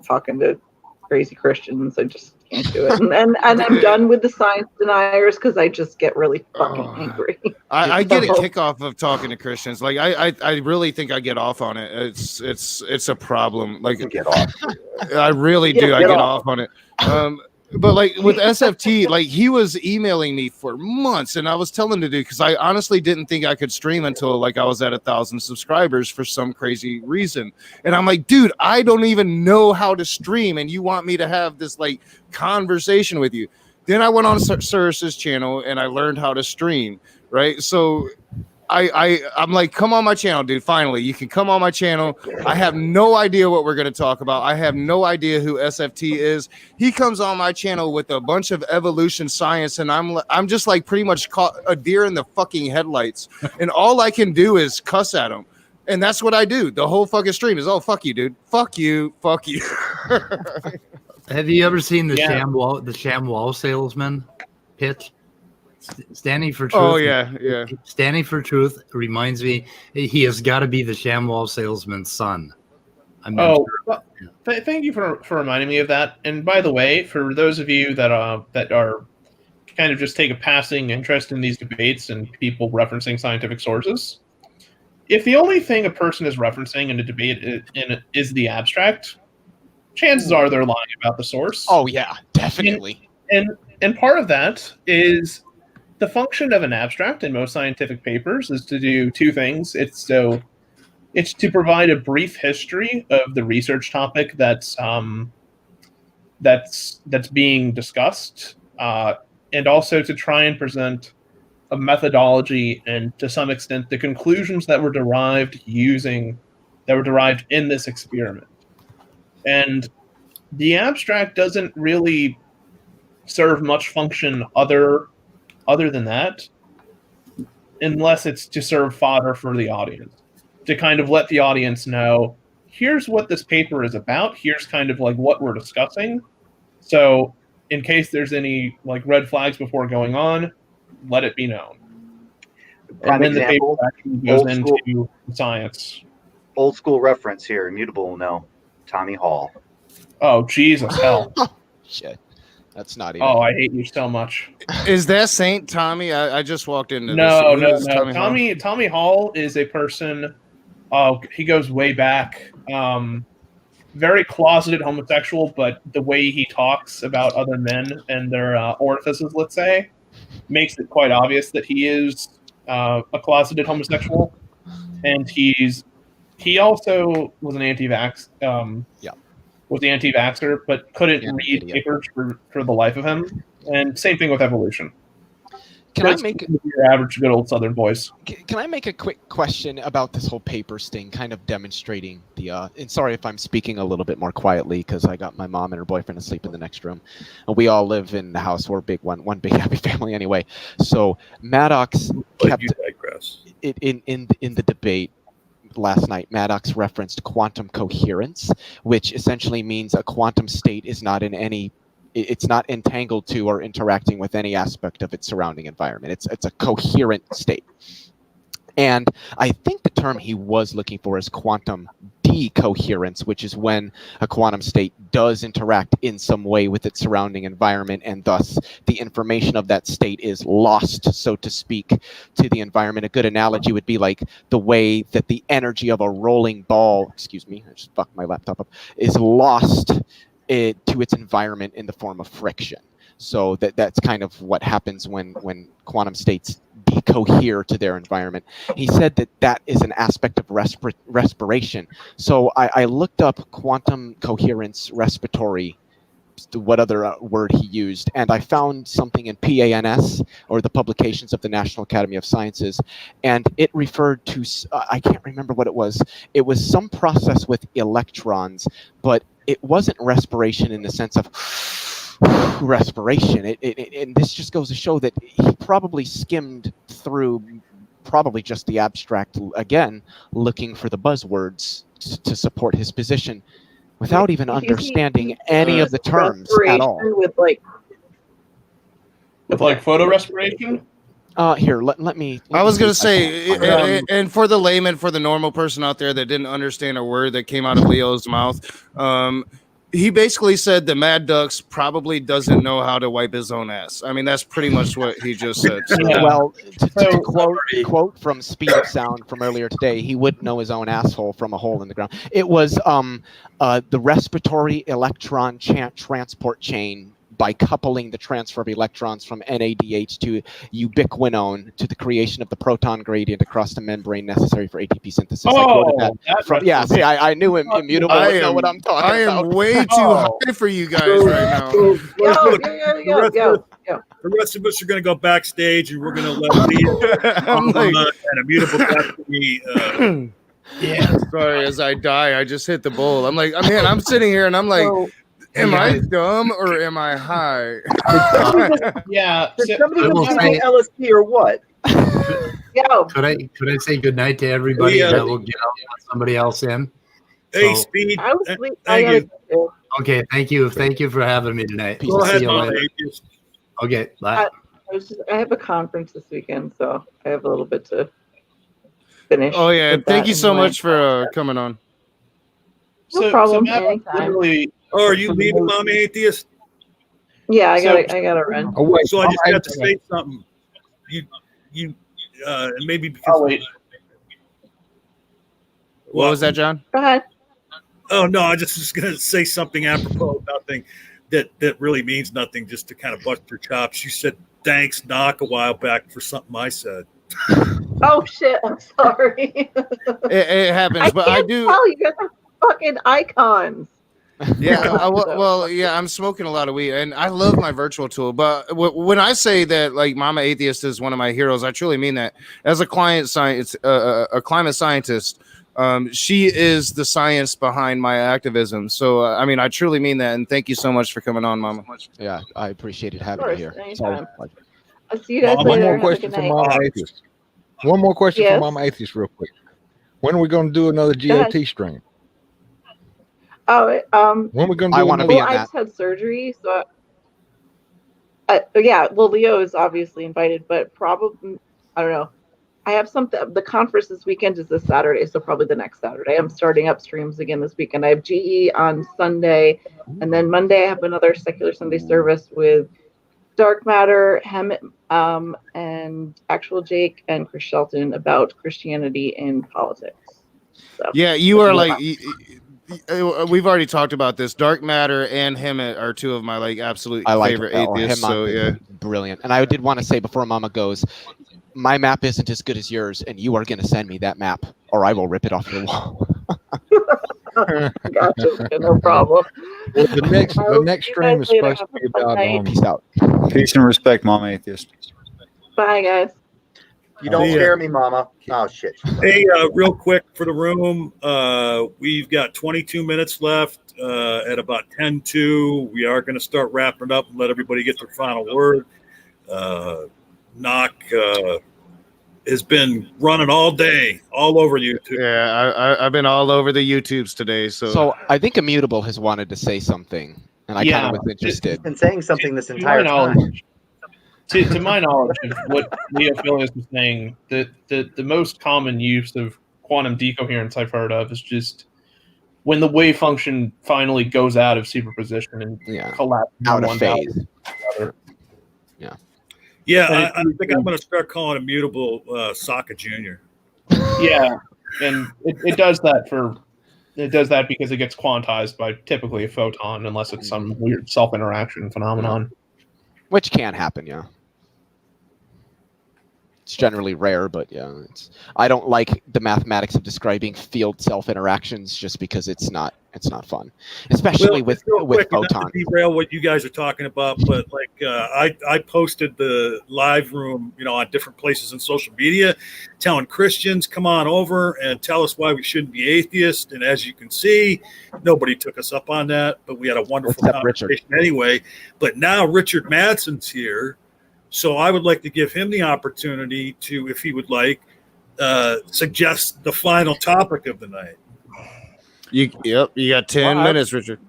talking to crazy Christians. I just can't do it. And I'm done with the science deniers, because I just get really fucking angry. I get a kick off of talking to Christians. Like I really think I get off on it. It's a problem. Like get off. I really do. I get off on it. But like with SFT, like he was emailing me for months, and I was telling the dude, because I honestly didn't think I could stream until like I was at 1,000 subscribers for some crazy reason. And I'm like, dude, I don't even know how to stream, and you want me to have this like conversation with you. Then I went on Cyrus's channel and I learned how to stream, right? So I'm like, come on my channel, dude. Finally, you can come on my channel. I have no idea what we're going to talk about. I have no idea who SFT is. He comes on my channel with a bunch of evolution science, and I'm just like pretty much caught a deer in the fucking headlights. And all I can do is cuss at him. And that's what I do. The whole fucking stream is, oh, fuck you, dude. Fuck you. Fuck you. Have you ever seen the sham wall salesman pitch? Standing for truth. Oh yeah. Standing for truth reminds me he has got to be the ShamWall salesman's son. Thank you for reminding me of that. And by the way, for those of you that are kind of just take a passing interest in these debates and people referencing scientific sources, if the only thing a person is referencing in a debate is the abstract, chances are they're lying about the source. Oh yeah, definitely. And part of that is the function of an abstract in most scientific papers is to do two things. It's to provide a brief history of the research topic that's being discussed, and also to try and present a methodology and to some extent the conclusions that were derived in this experiment. And the abstract doesn't really serve much function other than that, unless it's to serve fodder for the audience, to kind of let the audience know, here's what this paper is about, here's kind of like what we're discussing. So in case there's any like red flags before going on, let it be known. And then the paper actually goes into science. Old school reference here, Immutable will know. Tommy Hall. Oh, Jesus, hell. Shit. That's not even. Oh, I hate you so much. Is that Saint Tommy? I just walked into No. this. Tommy Hall is a person. He goes way back. Very closeted homosexual, but the way he talks about other men and their orifices, let's say, makes it quite obvious that he is a closeted homosexual. And he also was an anti-vax. Was the anti-vaxxer, but couldn't read papers for the life of him. And same thing with evolution. Can I make your average good old Southern voice? Can I make a quick question about this whole papers thing, kind of demonstrating the? And sorry if I'm speaking a little bit more quietly because I got my mom and her boyfriend asleep in the next room, and we all live in the house. We're one big happy family anyway. So Maddox kept in the debate last night. Maddox referenced quantum coherence, which essentially means a quantum state is not it's not entangled to or interacting with any aspect of its surrounding environment. It's a coherent state. And I think the term he was looking for is quantum decoherence, which is when a quantum state does interact in some way with its surrounding environment, and thus the information of that state is lost, so to speak, to the environment. A good analogy would be like the way that the energy of a rolling ball, excuse me, I just fucked my laptop up, is lost to its environment in the form of friction. So that's kind of what happens when quantum states decohere to their environment. He said that is an aspect of respiration. So I looked up quantum coherence respiratory, what other word he used, and I found something in PANS, or the Publications of the National Academy of Sciences, and it referred to, I can't remember what it was. It was some process with electrons, but it wasn't respiration in the sense of respiration. And this just goes to show that he probably skimmed through probably just the abstract, again, looking for the buzzwords to support his position without even understanding any of the terms at all. With like photo respiration? Here, let me. I was going to say, and for the layman, for the normal person out there that didn't understand a word that came out of Leo's mouth, he basically said the Mad Ducks probably doesn't know how to wipe his own ass. I mean, that's pretty much what he just said. So. Yeah. Well, to quote from Speed of Sound from earlier today, he wouldn't know his own asshole from a hole in the ground. It was the respiratory electron transport chain by coupling the transfer of electrons from NADH to ubiquinone to the creation of the proton gradient across the membrane necessary for ATP synthesis. I knew him. Immutable would know what I'm talking about. I am way too high for you guys right now. Yo. Yeah. The rest of us are going to go backstage, and we're going to let Leah I'm like, and Immutable Destiny. yeah. Sorry, as I die, I just hit the bowl. I'm like, man, I'm sitting here and I'm like, am I dumb or am I high? Yeah. Did somebody completely LSD or what? Could I say goodnight to everybody? Yeah. And I will get out and let somebody else in. Hey, So- Speed. I was sleep. Thank you. Okay, thank you for having me tonight. Go I'll ahead, see you Mama later. Atheist. Okay, bye. I have a conference this weekend, so I have a little bit to finish. Oh yeah, with thank that you so anyway. much for coming on. No problem. Matt, Anytime. literally, Oh, are you leaving, Mama Atheist? Yeah, I gotta run. Oh wait, So I just have to say something. Maybe because. Oh wait. What was that, John? Go ahead. Oh no, I just was gonna say something apropos of nothing that really means nothing, just to kind of bust your chops. You said thanks, Knock, a while back for something I said. Oh shit! I'm sorry. It happens, but I can't do. tell you guys are fucking icons. Yeah, well, yeah, I'm smoking a lot of weed, and I love my virtual tool. But when I say that, like, Mama Atheist is one of my heroes, I truly mean that. As a climate scientist, she is the science behind my activism. So, I mean, I truly mean that, and thank you so much for coming on, Mama. Yeah, I appreciated having you here. Anytime. I'll see you guys One later. more Have a question good for night. Mama Atheist. One more question Yes? for Mama Atheist, real quick. When are we going to do another Go ahead. GOT stream? Oh, When are we going to I do wanna another? be well, on I that. just had surgery, so yeah. Well, Leo is obviously invited, but probably I don't know. I have something. The conference this weekend is this Saturday, so probably the next Saturday. I'm starting up streams again this weekend. I have GE on Sunday, and then Monday I have another secular Sunday service with Dark Matter, Hemet, and Actual Jake and Chris Shelton about Christianity in politics. So Yeah, you are like. We've already talked about this. Dark Matter and Hemet are two of my absolute favorite atheists. So yeah, brilliant. And I did want to say before Mama goes, my map isn't as good as yours, and you are going to send me that map, or I will rip it off your wall. Gotcha. No problem. Well, the next stream is supposed to be about Peace out. Peace and respect, Mama Atheist. Bye, guys. You don't scare me, Mama. Oh shit. Hey, real quick for the room, we've got 22 minutes left. At about 10:02, we are going to start wrapping up and let everybody get their final word. Knock has been running all day, all over YouTube. Yeah, I've been all over the YouTubes today. So I think Immutable has wanted to say something, and I kind of was interested. He's been saying something this To entire my time. knowledge, to my knowledge of what Leo Philius was saying, the most common use of quantum decoherence I've heard of is just when the wave function finally goes out of superposition and collapses out of one phase. Yeah, I think I'm going to start calling Immutable Sokka Jr. Yeah, and it does that because it gets quantized by typically a photon, unless it's some weird self-interaction phenomenon. Which can happen, yeah. It's generally rare, but yeah, I don't like the mathematics of describing field self-interactions just because it's not fun, especially with quick, photons. Not to derail what you guys are talking about, but I posted the live room, on different places in social media, telling Christians, come on over and tell us why we shouldn't be atheists. And as you can see, nobody took us up on that, but we had a wonderful conversation anyway. But now Richard Madsen's here. So I would like to give him the opportunity to, if he would like, suggest the final topic of the night. You got 10 minutes, Richard.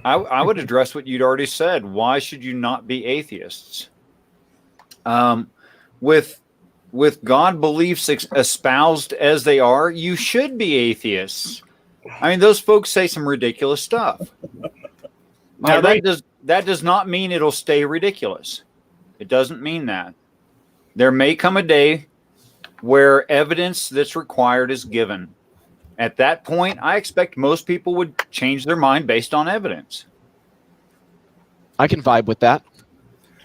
I would address what you'd already said. Why should you not be atheists? With God beliefs espoused as they are, you should be atheists. I mean, those folks say some ridiculous stuff. Now that does not mean it'll stay ridiculous. It doesn't mean that. There may come a day where evidence that's required is given. At that point, I expect most people would change their mind based on evidence. I can vibe with that.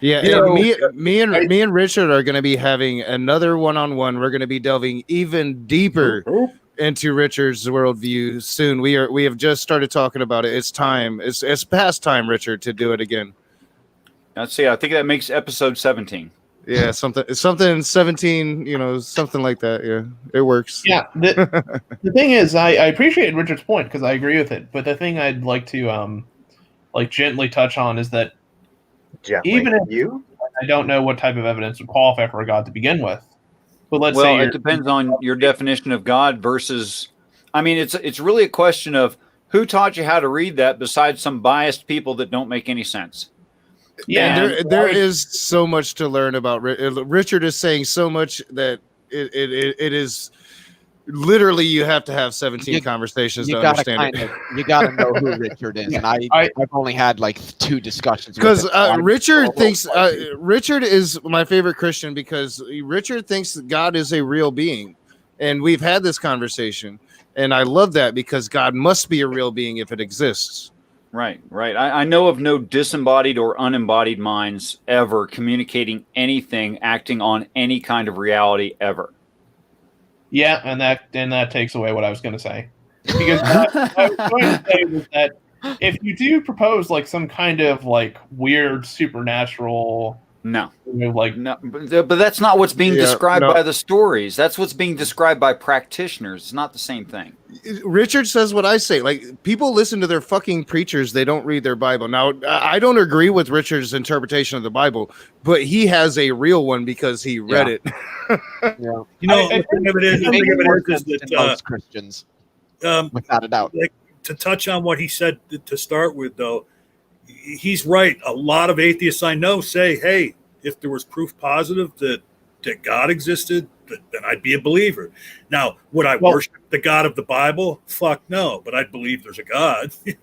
Yeah, and me and Richard are going to be having another one-on-one. We're going to be delving even deeper into Richard's worldview soon. We have just started talking about it. It's time. It's past time, Richard, to do it again. Let's see. I think that makes episode 17. Yeah, something 17, something like that. Yeah, it works. Yeah. The thing is, I appreciate Richard's point because I agree with it. But the thing I'd like to gently touch on is that even if I don't know what type of evidence would qualify for a God to begin with, but let's say it depends on your definition of God versus. I mean, it's really a question of who taught you how to read that besides some biased people that don't make any sense. Yeah, and there is so much to learn about. Richard is saying so much that it is literally you have to have 17 conversations to understand it. You got to know who Richard is, and I've only had like 2 discussions because Richard thinks Richard is my favorite Christian because Richard thinks that God is a real being, and we've had this conversation, and I love that because God must be a real being if it exists. Right. I know of no disembodied or unembodied minds ever communicating anything, acting on any kind of reality ever. Yeah, and that takes away what I was going to say. Because what I was going to say was that if you do propose like some kind of like weird supernatural, no, but that's not what's being described by the stories. That's what's being described by practitioners. It's not the same thing. Richard says what I say. Like, people listen to their fucking preachers. They don't read their Bible. Now, I don't agree with Richard's interpretation of the Bible, but he has a real one because he read it. The thing of it is that most Christians, without a doubt. Like, to touch on what he said to start with, though, he's right. A lot of atheists I know say, hey, if there was proof positive that God existed, then I'd be a believer. Now, would I worship the God of the Bible? Fuck no, but I believe there's a God. The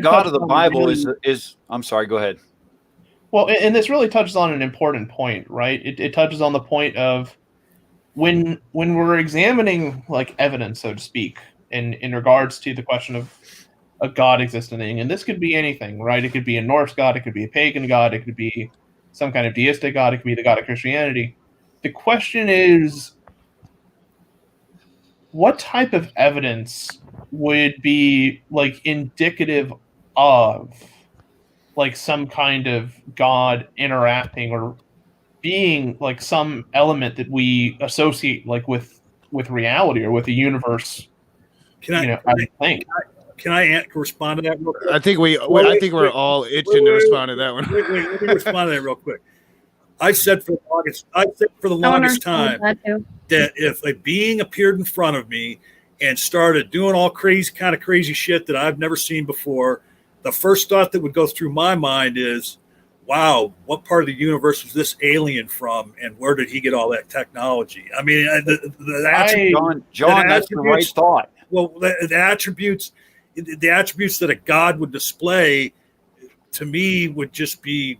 God of the Bible is I'm sorry, go ahead. Well, and this really touches on an important point, right? It touches on the point of when we're examining like evidence, so to speak, in regards to the question of a God existing, and this could be anything, right? It could be a Norse God, it could be a pagan God, it could be some kind of deistic God, it could be the God of Christianity. The question is, what type of evidence would be like indicative of like some kind of God interacting or being like some element that we associate like with reality or with the universe? Can I respond to that real quick? I think we're all itching to respond to that one. Wait, let me respond to that real quick. I said for the longest time that if a being appeared in front of me and started doing all crazy shit that I've never seen before, the first thought that would go through my mind is, wow, what part of the universe was this alien from, and where did he get all that technology? I mean, John, that's the right thought. Well, the attributes that a God would display, to me, would just be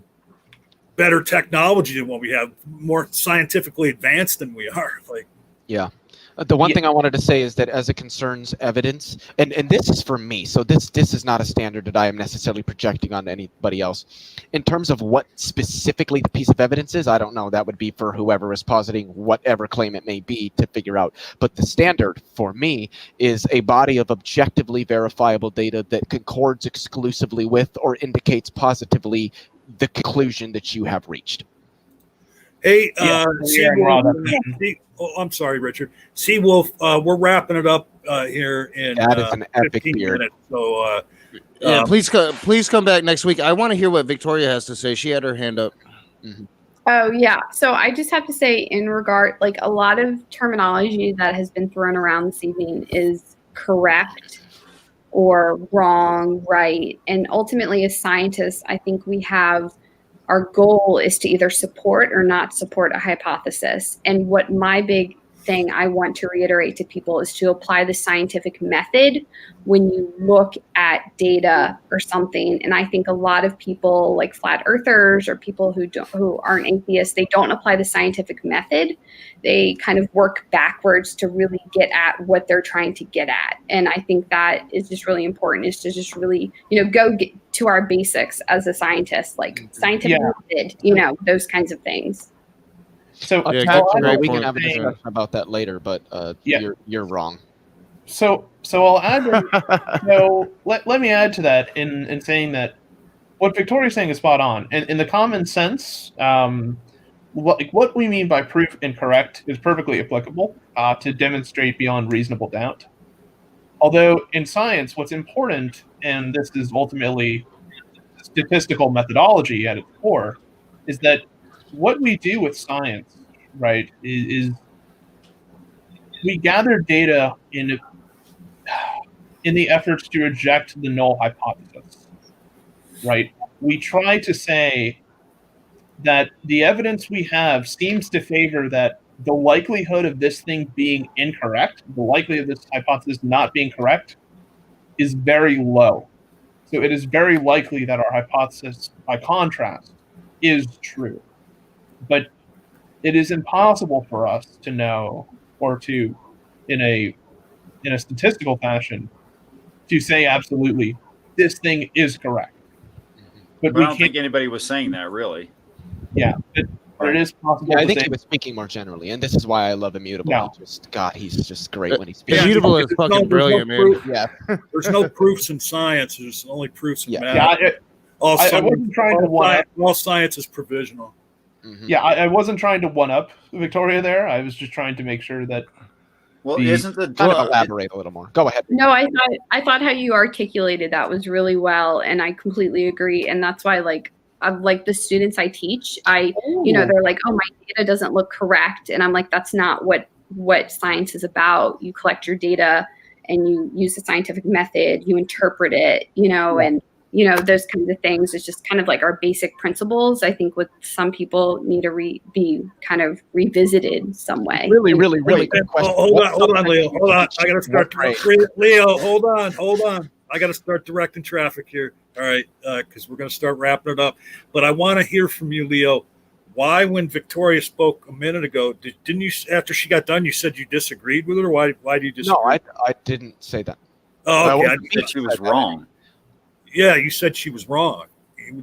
better technology than what we have, more scientifically advanced than we are. Like, yeah. The one thing I wanted to say is that as it concerns evidence, and this is for me, so this is not a standard that I am necessarily projecting on anybody else. In terms of what specifically the piece of evidence is, I don't know. That would be for whoever is positing whatever claim it may be to figure out. But the standard for me is a body of objectively verifiable data that concords exclusively with or indicates positively the conclusion that you have reached. Hey, I'm sorry, Richard. Seawolf, we're wrapping it up here in that is an epic 15 beard. minutes. So, please come back next week. I want to hear what Victoria has to say. She had her hand up. Mm-hmm. Oh, yeah. So I just have to say, in regard, like a lot of terminology that has been thrown around this evening is correct or wrong, right? And ultimately, as scientists, I think our goal is to either support or not support a hypothesis. And what my big thing I want to reiterate to people is to apply the scientific method when you look at data or something. And I think a lot of people, like flat earthers or people who aren't atheists, they don't apply the scientific method. They kind of work backwards to really get at what they're trying to get at. And I think that is just really important, is to just really, go get to our basics as a scientist, like scientific method, those kinds of things. So we can have a discussion about that later, but you're wrong. So I'll add. So let me add to that in saying that what Victoria's saying is spot on. And in the common sense, what we mean by proof incorrect is perfectly applicable to demonstrate beyond reasonable doubt. Although in science, what's important, and this is ultimately statistical methodology at its core, is that what we do with science, right, is we gather data in the efforts to reject the null hypothesis, right? We try to say that the evidence we have seems to favor that the likelihood of this thing being incorrect, the likelihood of this hypothesis not being correct, is very low. So it is very likely that our hypothesis, by contrast, is true. But it is impossible for us to know, or to, in a statistical fashion, to say absolutely this thing is correct. But I don't think anybody was saying that, really. Yeah, but it is possible. Yeah, I think he was speaking more generally, and this is why I love Immutable. No. He's just great when he speaks. Immutable is fucking brilliant, man. Yeah, There's no proofs in science. There's only proofs in math. Yeah, I wasn't trying to one-up. All science is provisional. Mm-hmm. Yeah, I wasn't trying to one-up Victoria there. I was just trying to make sure that. Well, isn't the kind of elaborate a little more? Go ahead. No, I thought how you articulated that was really well, and I completely agree. And that's why, like the students I teach, they're like, oh, my data doesn't look correct, and I'm like, that's not what science is about. You collect your data and you use the scientific method, you interpret it, and those kinds of things. It's just kind of like our basic principles. I think with some people need to be kind of revisited some way. Really good question. Hold on, Leo. Hold on. I got to start. Leo, hold on. I got to start directing traffic here. All right, because we're going to start wrapping it up. But I want to hear from you, Leo. Why, when Victoria spoke a minute ago, didn't you? After she got done, you said you disagreed with her. Why do you disagree? No, I didn't say that. Oh, okay. I think she was wrong. Yeah, you said she was wrong.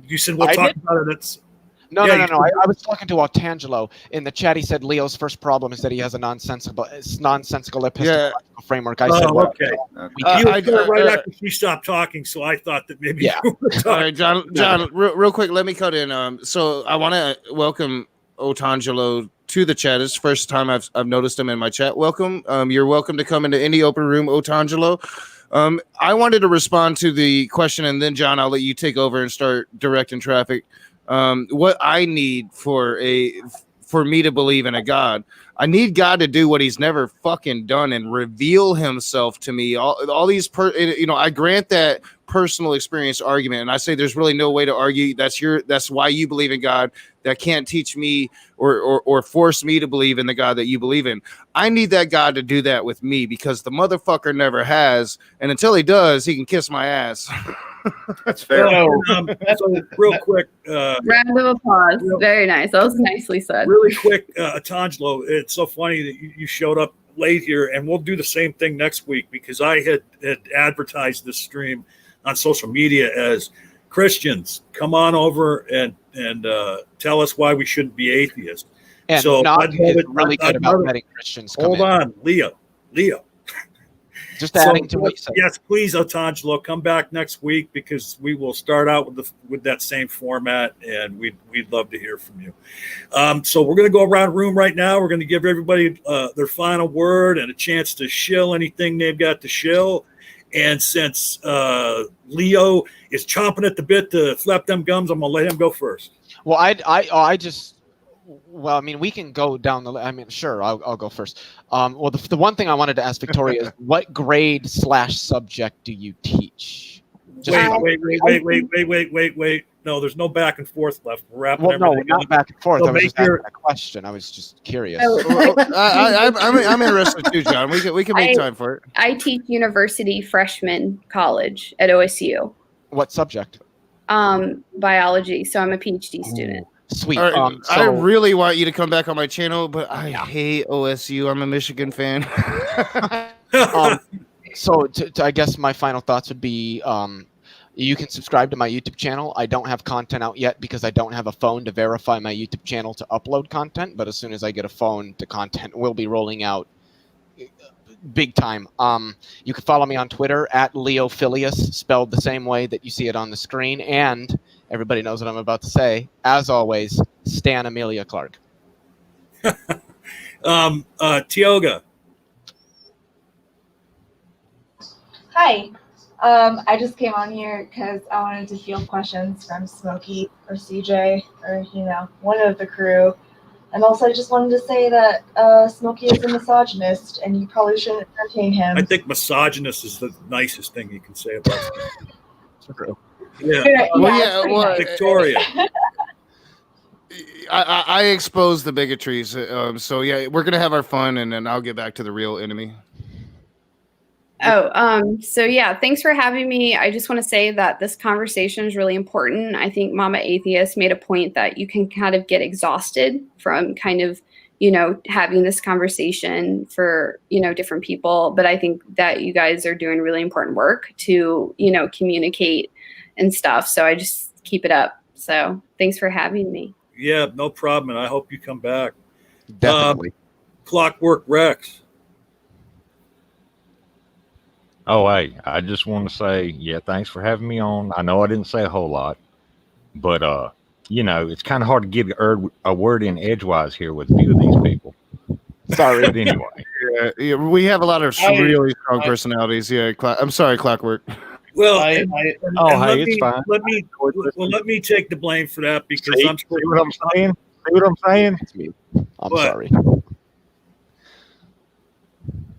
You said we'll talk about it. No. I was talking to Otangelo in the chat. He said Leo's first problem is that he has a nonsensical epistemological framework. I said, okay. You said right after she stopped talking, so I thought that maybe. Yeah. You were talking. All right, John. Real quick, let me cut in. So I want to welcome Otangelo to the chat. It's the first time I've noticed him in my chat. Welcome. You're welcome to come into any open room, Otangelo. I wanted to respond to the question, and then John, I'll let you take over and start directing traffic. What I need for me to believe in a God, I need God to do what he's never fucking done and reveal himself to me. All these, I grant that personal experience argument, and I say there's really no way to argue. That's why you believe in God. That can't teach me or force me to believe in the God that you believe in. I need that God to do that with me because the motherfucker never has, and until he does, he can kiss my ass. That's fair. So real quick. Round of applause. Very nice. That was nicely said. Really quick, Otangelo, it's so funny that you showed up late here, and we'll do the same thing next week because I had advertised this stream on social media as Christians, come on over and tell us why we shouldn't be atheists. And so not really good about letting Christians come in. Hold on, Leo. Just adding to what you said. Yes, please, Otangelo, come back next week because we will start out with that same format, and we'd love to hear from you. So we're going to go around the room right now. We're going to give everybody their final word and a chance to shill anything they've got to shill. And since Leo is chomping at the bit to flap them gums, I'm going to let him go first. Well, Well, I mean, we can go down the. I mean, sure, I'll go first. Well, the one thing I wanted to ask Victoria is, what grade / subject do you teach? Wait. No, there's no back and forth left. We're wrapping everything not back and forth. So I was just asking a question. I was just curious. I'm interested too, John. We can make time for it. I teach university freshman college at OSU. What subject? Biology. So I'm a PhD student. Sweet. Right, I really want you to come back on my channel, but I hate OSU. I'm a Michigan fan. So I guess my final thoughts would be, you can subscribe to my YouTube channel. I don't have content out yet because I don't have a phone to verify my YouTube channel to upload content. But as soon as I get a phone, the content will be rolling out big time. You can follow me on Twitter at Leophilius, spelled the same way that you see it on the screen. And everybody knows what I'm about to say. As always, Stan Amelia Clark. Tioga. Hi. I just came on here because I wanted to field questions from Smokey or CJ or, one of the crew. And also I just wanted to say that Smokey is a misogynist and you probably shouldn't entertain him. I think misogynist is the nicest thing you can say about it. True. Yeah. Well, Victoria. I expose the bigotries. So yeah, we're gonna have our fun, and then I'll get back to the real enemy. So yeah, thanks for having me. I just want to say that this conversation is really important. I think Mama Atheist made a point that you can kind of get exhausted from kind of, having this conversation for, different people. But I think that you guys are doing really important work to, communicate and stuff. So I just keep it up. So thanks for having me. Yeah, no problem. And I hope you come back. Definitely. Clockwork Rex. Oh, hey, I just want to say, yeah, thanks for having me on. I know I didn't say a whole lot, but, it's kind of hard to get a word in edgewise here with a few of these people. Sorry. But anyway. Yeah, we have a lot of really strong personalities. Yeah, I'm sorry, Clockwork. Well, it's fine. Let me take the blame for that because See I'm what I'm saying? See what I'm saying? It's me. I'm sorry.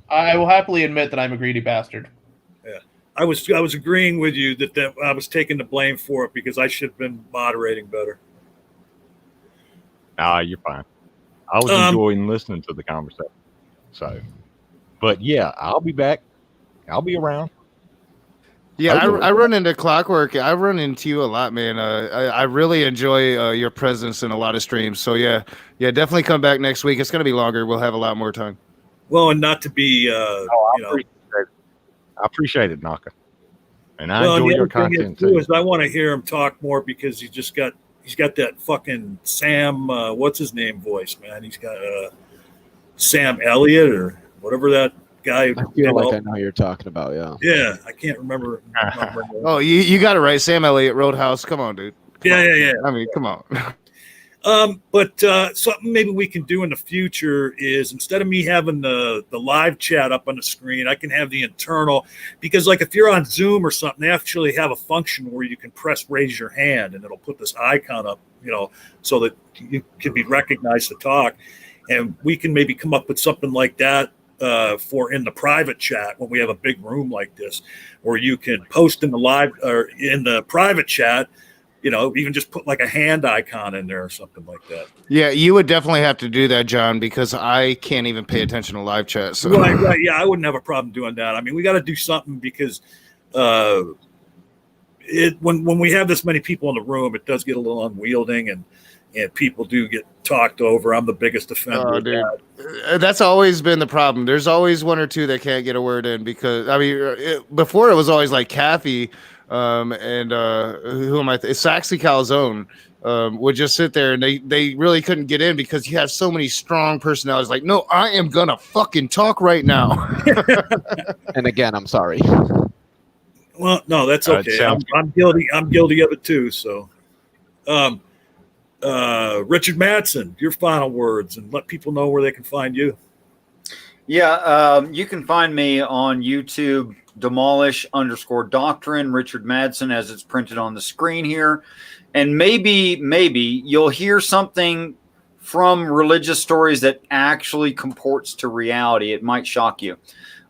I will happily admit that I'm a greedy bastard. Yeah, I was agreeing with you that I was taking the blame for it because I should have been moderating better. You're fine. I was enjoying listening to the conversation. So, but yeah, I'll be back. I'll be around. Yeah, I run into Clockwork. I run into you a lot, man. I really enjoy your presence in a lot of streams. So yeah, definitely come back next week. It's gonna be longer. We'll have a lot more time. Well, and not to be, I appreciate it, Naka. And I enjoy your content too. I want to hear him talk more because he's got that fucking Sam, what's his name voice, man. He's got Sam Elliott or whatever that guy. I feel like I know who you're talking about. Yeah. Yeah, I can't remember. Oh, you got it right, Sam Elliott, Roadhouse. Come on, dude. Yeah. I mean, come on. But something maybe we can do in the future is instead of me having the live chat up on the screen, I can have the internal, because like if you're on Zoom or something, they actually have a function where you can raise your hand and it'll put this icon up, so that you can be recognized to talk. And we can maybe come up with something like that for in the private chat when we have a big room like this, where you can post in the live or in the private chat, even just put like a hand icon in there or something like that. Yeah, you would definitely have to do that, John, because I can't even pay attention to live chat. So right. Yeah, I wouldn't have a problem doing that. I mean, we got to do something because when we have this many people in the room, it does get a little unwielding and people do get talked over. I'm the biggest offender. Oh, dude. That's always been the problem. There's always one or two that can't get a word in because, before it was always like Kathy and who am I? Saxy Calzone would just sit there and they really couldn't get in because you have so many strong personalities. Like, no, I am going to fucking talk right now. And again, I'm sorry. Well, no, that's okay. I'm guilty. I'm guilty of it too. So, Richard Madsen, your final words and let people know where they can find you. Yeah, you can find me on YouTube, demolish_doctrine, Richard Madsen, as it's printed on the screen here. And maybe you'll hear something from religious stories that actually comports to reality. It might shock you.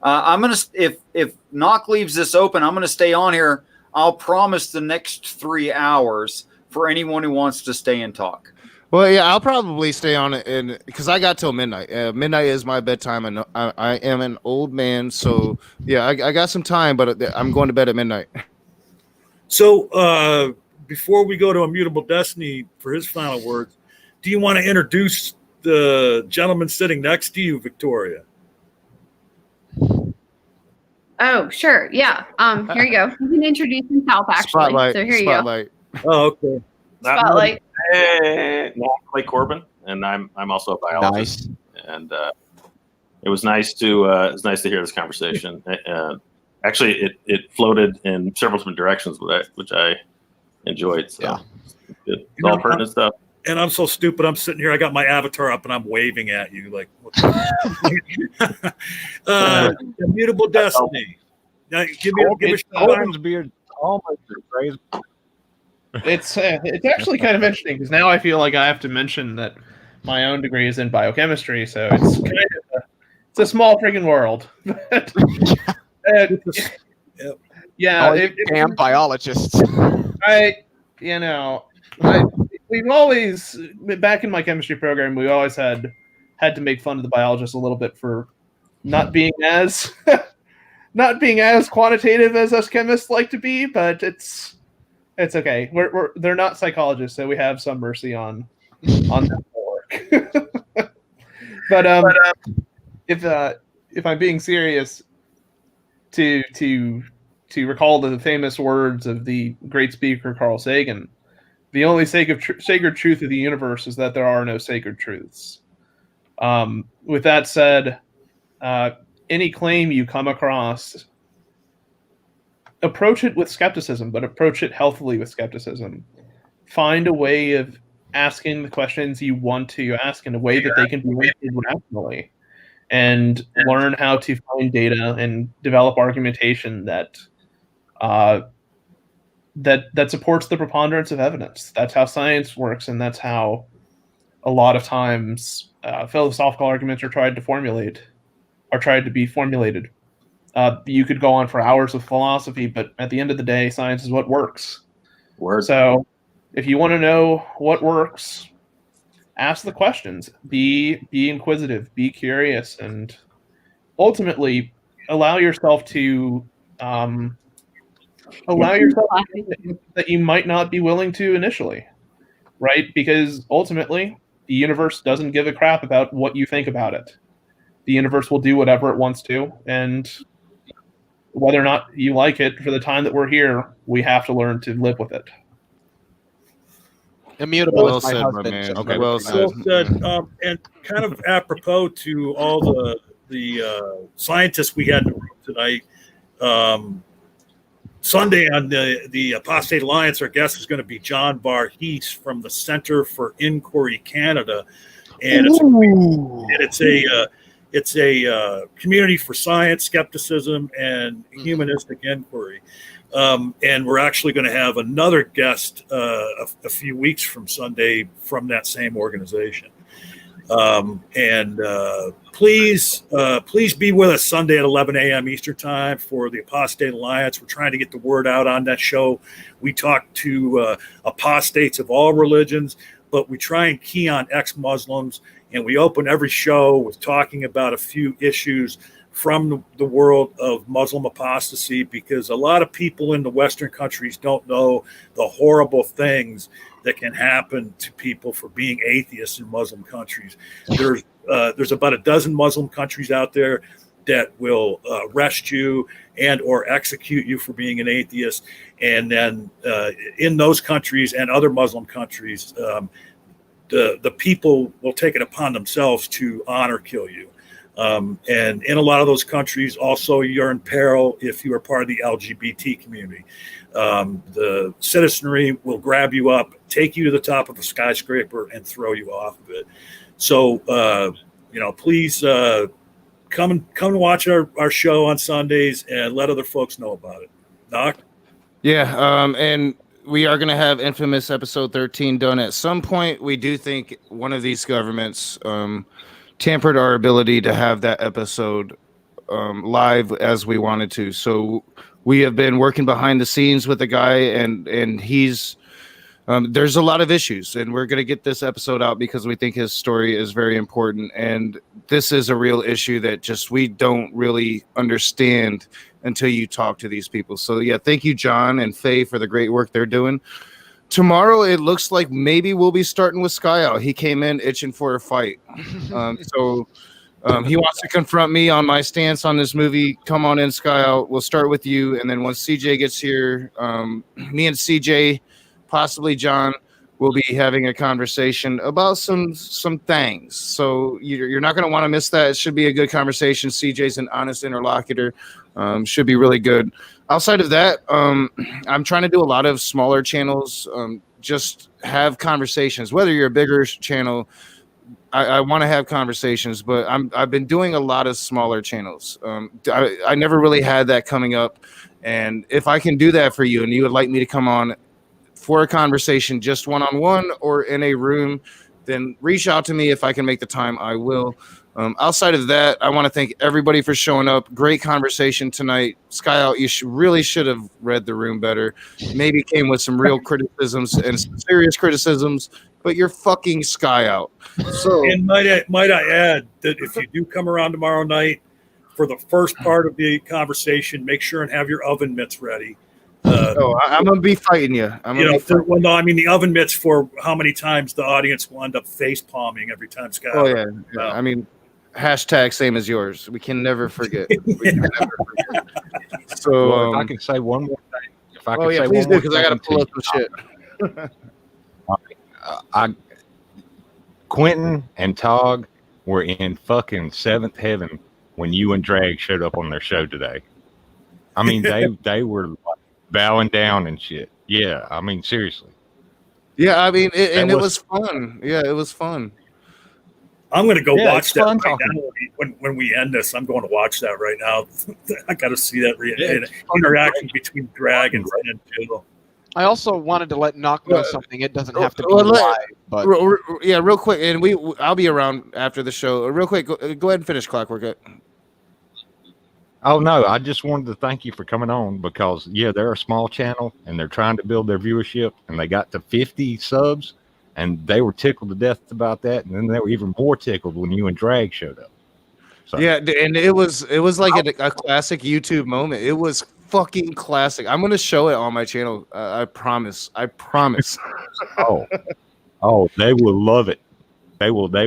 I'm going to, if Knock leaves this open, I'm going to stay on here. I'll promise the next 3 hours for anyone who wants to stay and talk. Well, yeah, I'll probably stay on it because I got till midnight. Midnight is my bedtime, and I am an old man, so yeah, I got some time, but I'm going to bed at midnight. So before we go to Immutable Destiny for his final words, do you want to introduce the gentleman sitting next to you, Victoria? Oh, sure. Yeah. Here you go. You can introduce himself, actually. Spotlight. So here you Spotlight. go. Oh, okay. Spotlight. Hey, Clay Corbin, and I'm also a biologist. Nice. And It was nice to hear this conversation. Actually, it floated in several different directions, which I enjoyed. So Yeah. It's all pertinent stuff. And I'm so stupid. I'm sitting here. I got my avatar up, and I'm waving at you like, Immutable Destiny. Now, give me a Colton's beard almost crazy. It's actually kind of interesting because now I feel like I have to mention that my own degree is in biochemistry, so it's kind of it's a small freaking world. Yeah, damn biologists. We've always, back in my chemistry program, we always had to make fun of the biologists a little bit for not being as quantitative as us chemists like to be, but it's okay. They're not psychologists, so we have some mercy on that work. But if I'm being serious, to recall the famous words of the great speaker Carl Sagan, the only sacred truth of the universe is that there are no sacred truths. With that said, any claim you come across, approach it with skepticism, but approach it healthily with skepticism. Find a way of asking the questions you want to ask in a way that they can be answered rationally, and learn how to find data and develop argumentation that supports the preponderance of evidence. That's how science works, and that's how a lot of times philosophical arguments are tried to be formulated. You could go on for hours with philosophy, but at the end of the day, science is what works. So if you want to know what works, ask the questions, be inquisitive, be curious, and ultimately allow yourself to that you might not be willing to initially, right? Because ultimately, the universe doesn't give a crap about what you think about it. The universe will do whatever it wants to, and whether or not you like it, for the time that we're here, we have to learn to live with it. Immutable Well is my said, husband. my man. just Okay, well Well said. said. And kind of apropos to all the scientists we had in the room tonight, Sunday on the Apostate Alliance, our guest is going to be John Barhees from the Center for Inquiry Canada, and it's a community for science, skepticism, and humanistic inquiry. And we're actually going to have another guest a few weeks from Sunday from that same organization. Please be with us Sunday at 11 a.m. Eastern Time for the Apostate Alliance. We're trying to get the word out on that show. We talk to apostates of all religions, but we try and key on ex-Muslims, and we open every show with talking about a few issues from the world of Muslim apostasy, because a lot of people in the Western countries don't know the horrible things that can happen to people for being atheists in Muslim countries. There's about a dozen Muslim countries out there that will arrest you and or execute you for being an atheist. And then in those countries and other Muslim countries, the people will take it upon themselves to honor kill you. And in a lot of those countries, also, you're in peril if you are part of the LGBT community. The citizenry will grab you up, take you to the top of a skyscraper, and throw you off of it. So, please come and watch our show on Sundays and let other folks know about it. Doc? Yeah, and we are going to have Infamous episode 13 done at some point. We do think one of these governments tampered our ability to have that episode live as we wanted to. So we have been working behind the scenes with the guy, and he's there's a lot of issues, and we're going to get this episode out because we think his story is very important, and this is a real issue that just we don't really understand until you talk to these people. So yeah, thank you, John and Faye, for the great work they're doing. Tomorrow, it looks like maybe we'll be starting with Sky Out. He came in itching for a fight. So he wants to confront me on my stance on this movie. Come on in, Sky Out. We'll start with you. And then once CJ gets here, me and CJ, possibly John, we'll be having a conversation about some things. So you're not going to want to miss that. It should be a good conversation. CJ's an honest interlocutor. Should be really good. Outside of that, I'm trying to do a lot of smaller channels. Just have conversations. Whether you're a bigger channel, I want to have conversations, but I've been doing a lot of smaller channels. I never really had that coming up, and if I can do that for you, and you would like me to come on for a conversation, just one-on-one or in a room, then reach out to me. If I can make the time, I will. Outside of that, I want to thank everybody for showing up. Great conversation tonight. Sky Out, you really should have read the room better. Maybe came with some real criticisms and some serious criticisms, but you're fucking Sky Out. So, and might I add that if you do come around tomorrow night for the first part of the conversation, make sure and have your oven mitts ready. I'm gonna be fighting you. The oven mitts for how many times the audience will end up face palming every time Scott. Oh yeah. I mean, hashtag same as yours. We can never forget. So well, if I can say one more thing, please do, because I gotta pull up some shit. Quentin and Tog were in fucking seventh heaven when you and Drag showed up on their show today. I mean, they were bowing down and shit. Yeah, I mean, seriously. Yeah, I mean, it was fun. Yeah, it was fun. I'm going to go watch that right now. When we end this, I'm going to watch that right now. I got to see that interaction between Drag and Jill. I also wanted to let Knock know something. It doesn't have to be live, but real quick, and I'll be around after the show. Real quick, go ahead and finish Clockwork. Oh no, I just wanted to thank you for coming on because they're a small channel and they're trying to build their viewership, and they got to 50 subs, and they were tickled to death about that, and then they were even more tickled when you and Drag showed up. So. Yeah, and it was like a classic YouTube moment. It was fucking classic. I'm gonna show it on my channel. I promise. Oh, they will love it. They will. I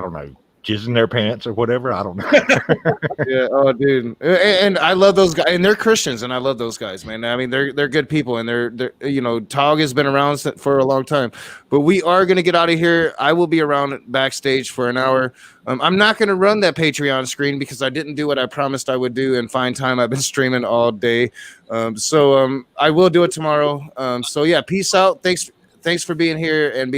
don't know, jizz in their pants or whatever. I don't know. Yeah. Oh, dude. And I love those guys, and they're Christians, and I love those guys, man. I mean, they're good people, and they're Tog has been around for a long time. But we are gonna get out of here. I will be around backstage for an hour. I'm not gonna run that Patreon screen because I didn't do what I promised I would do and find time. I've been streaming all day, so I will do it tomorrow. So yeah, peace out. Thanks for being here and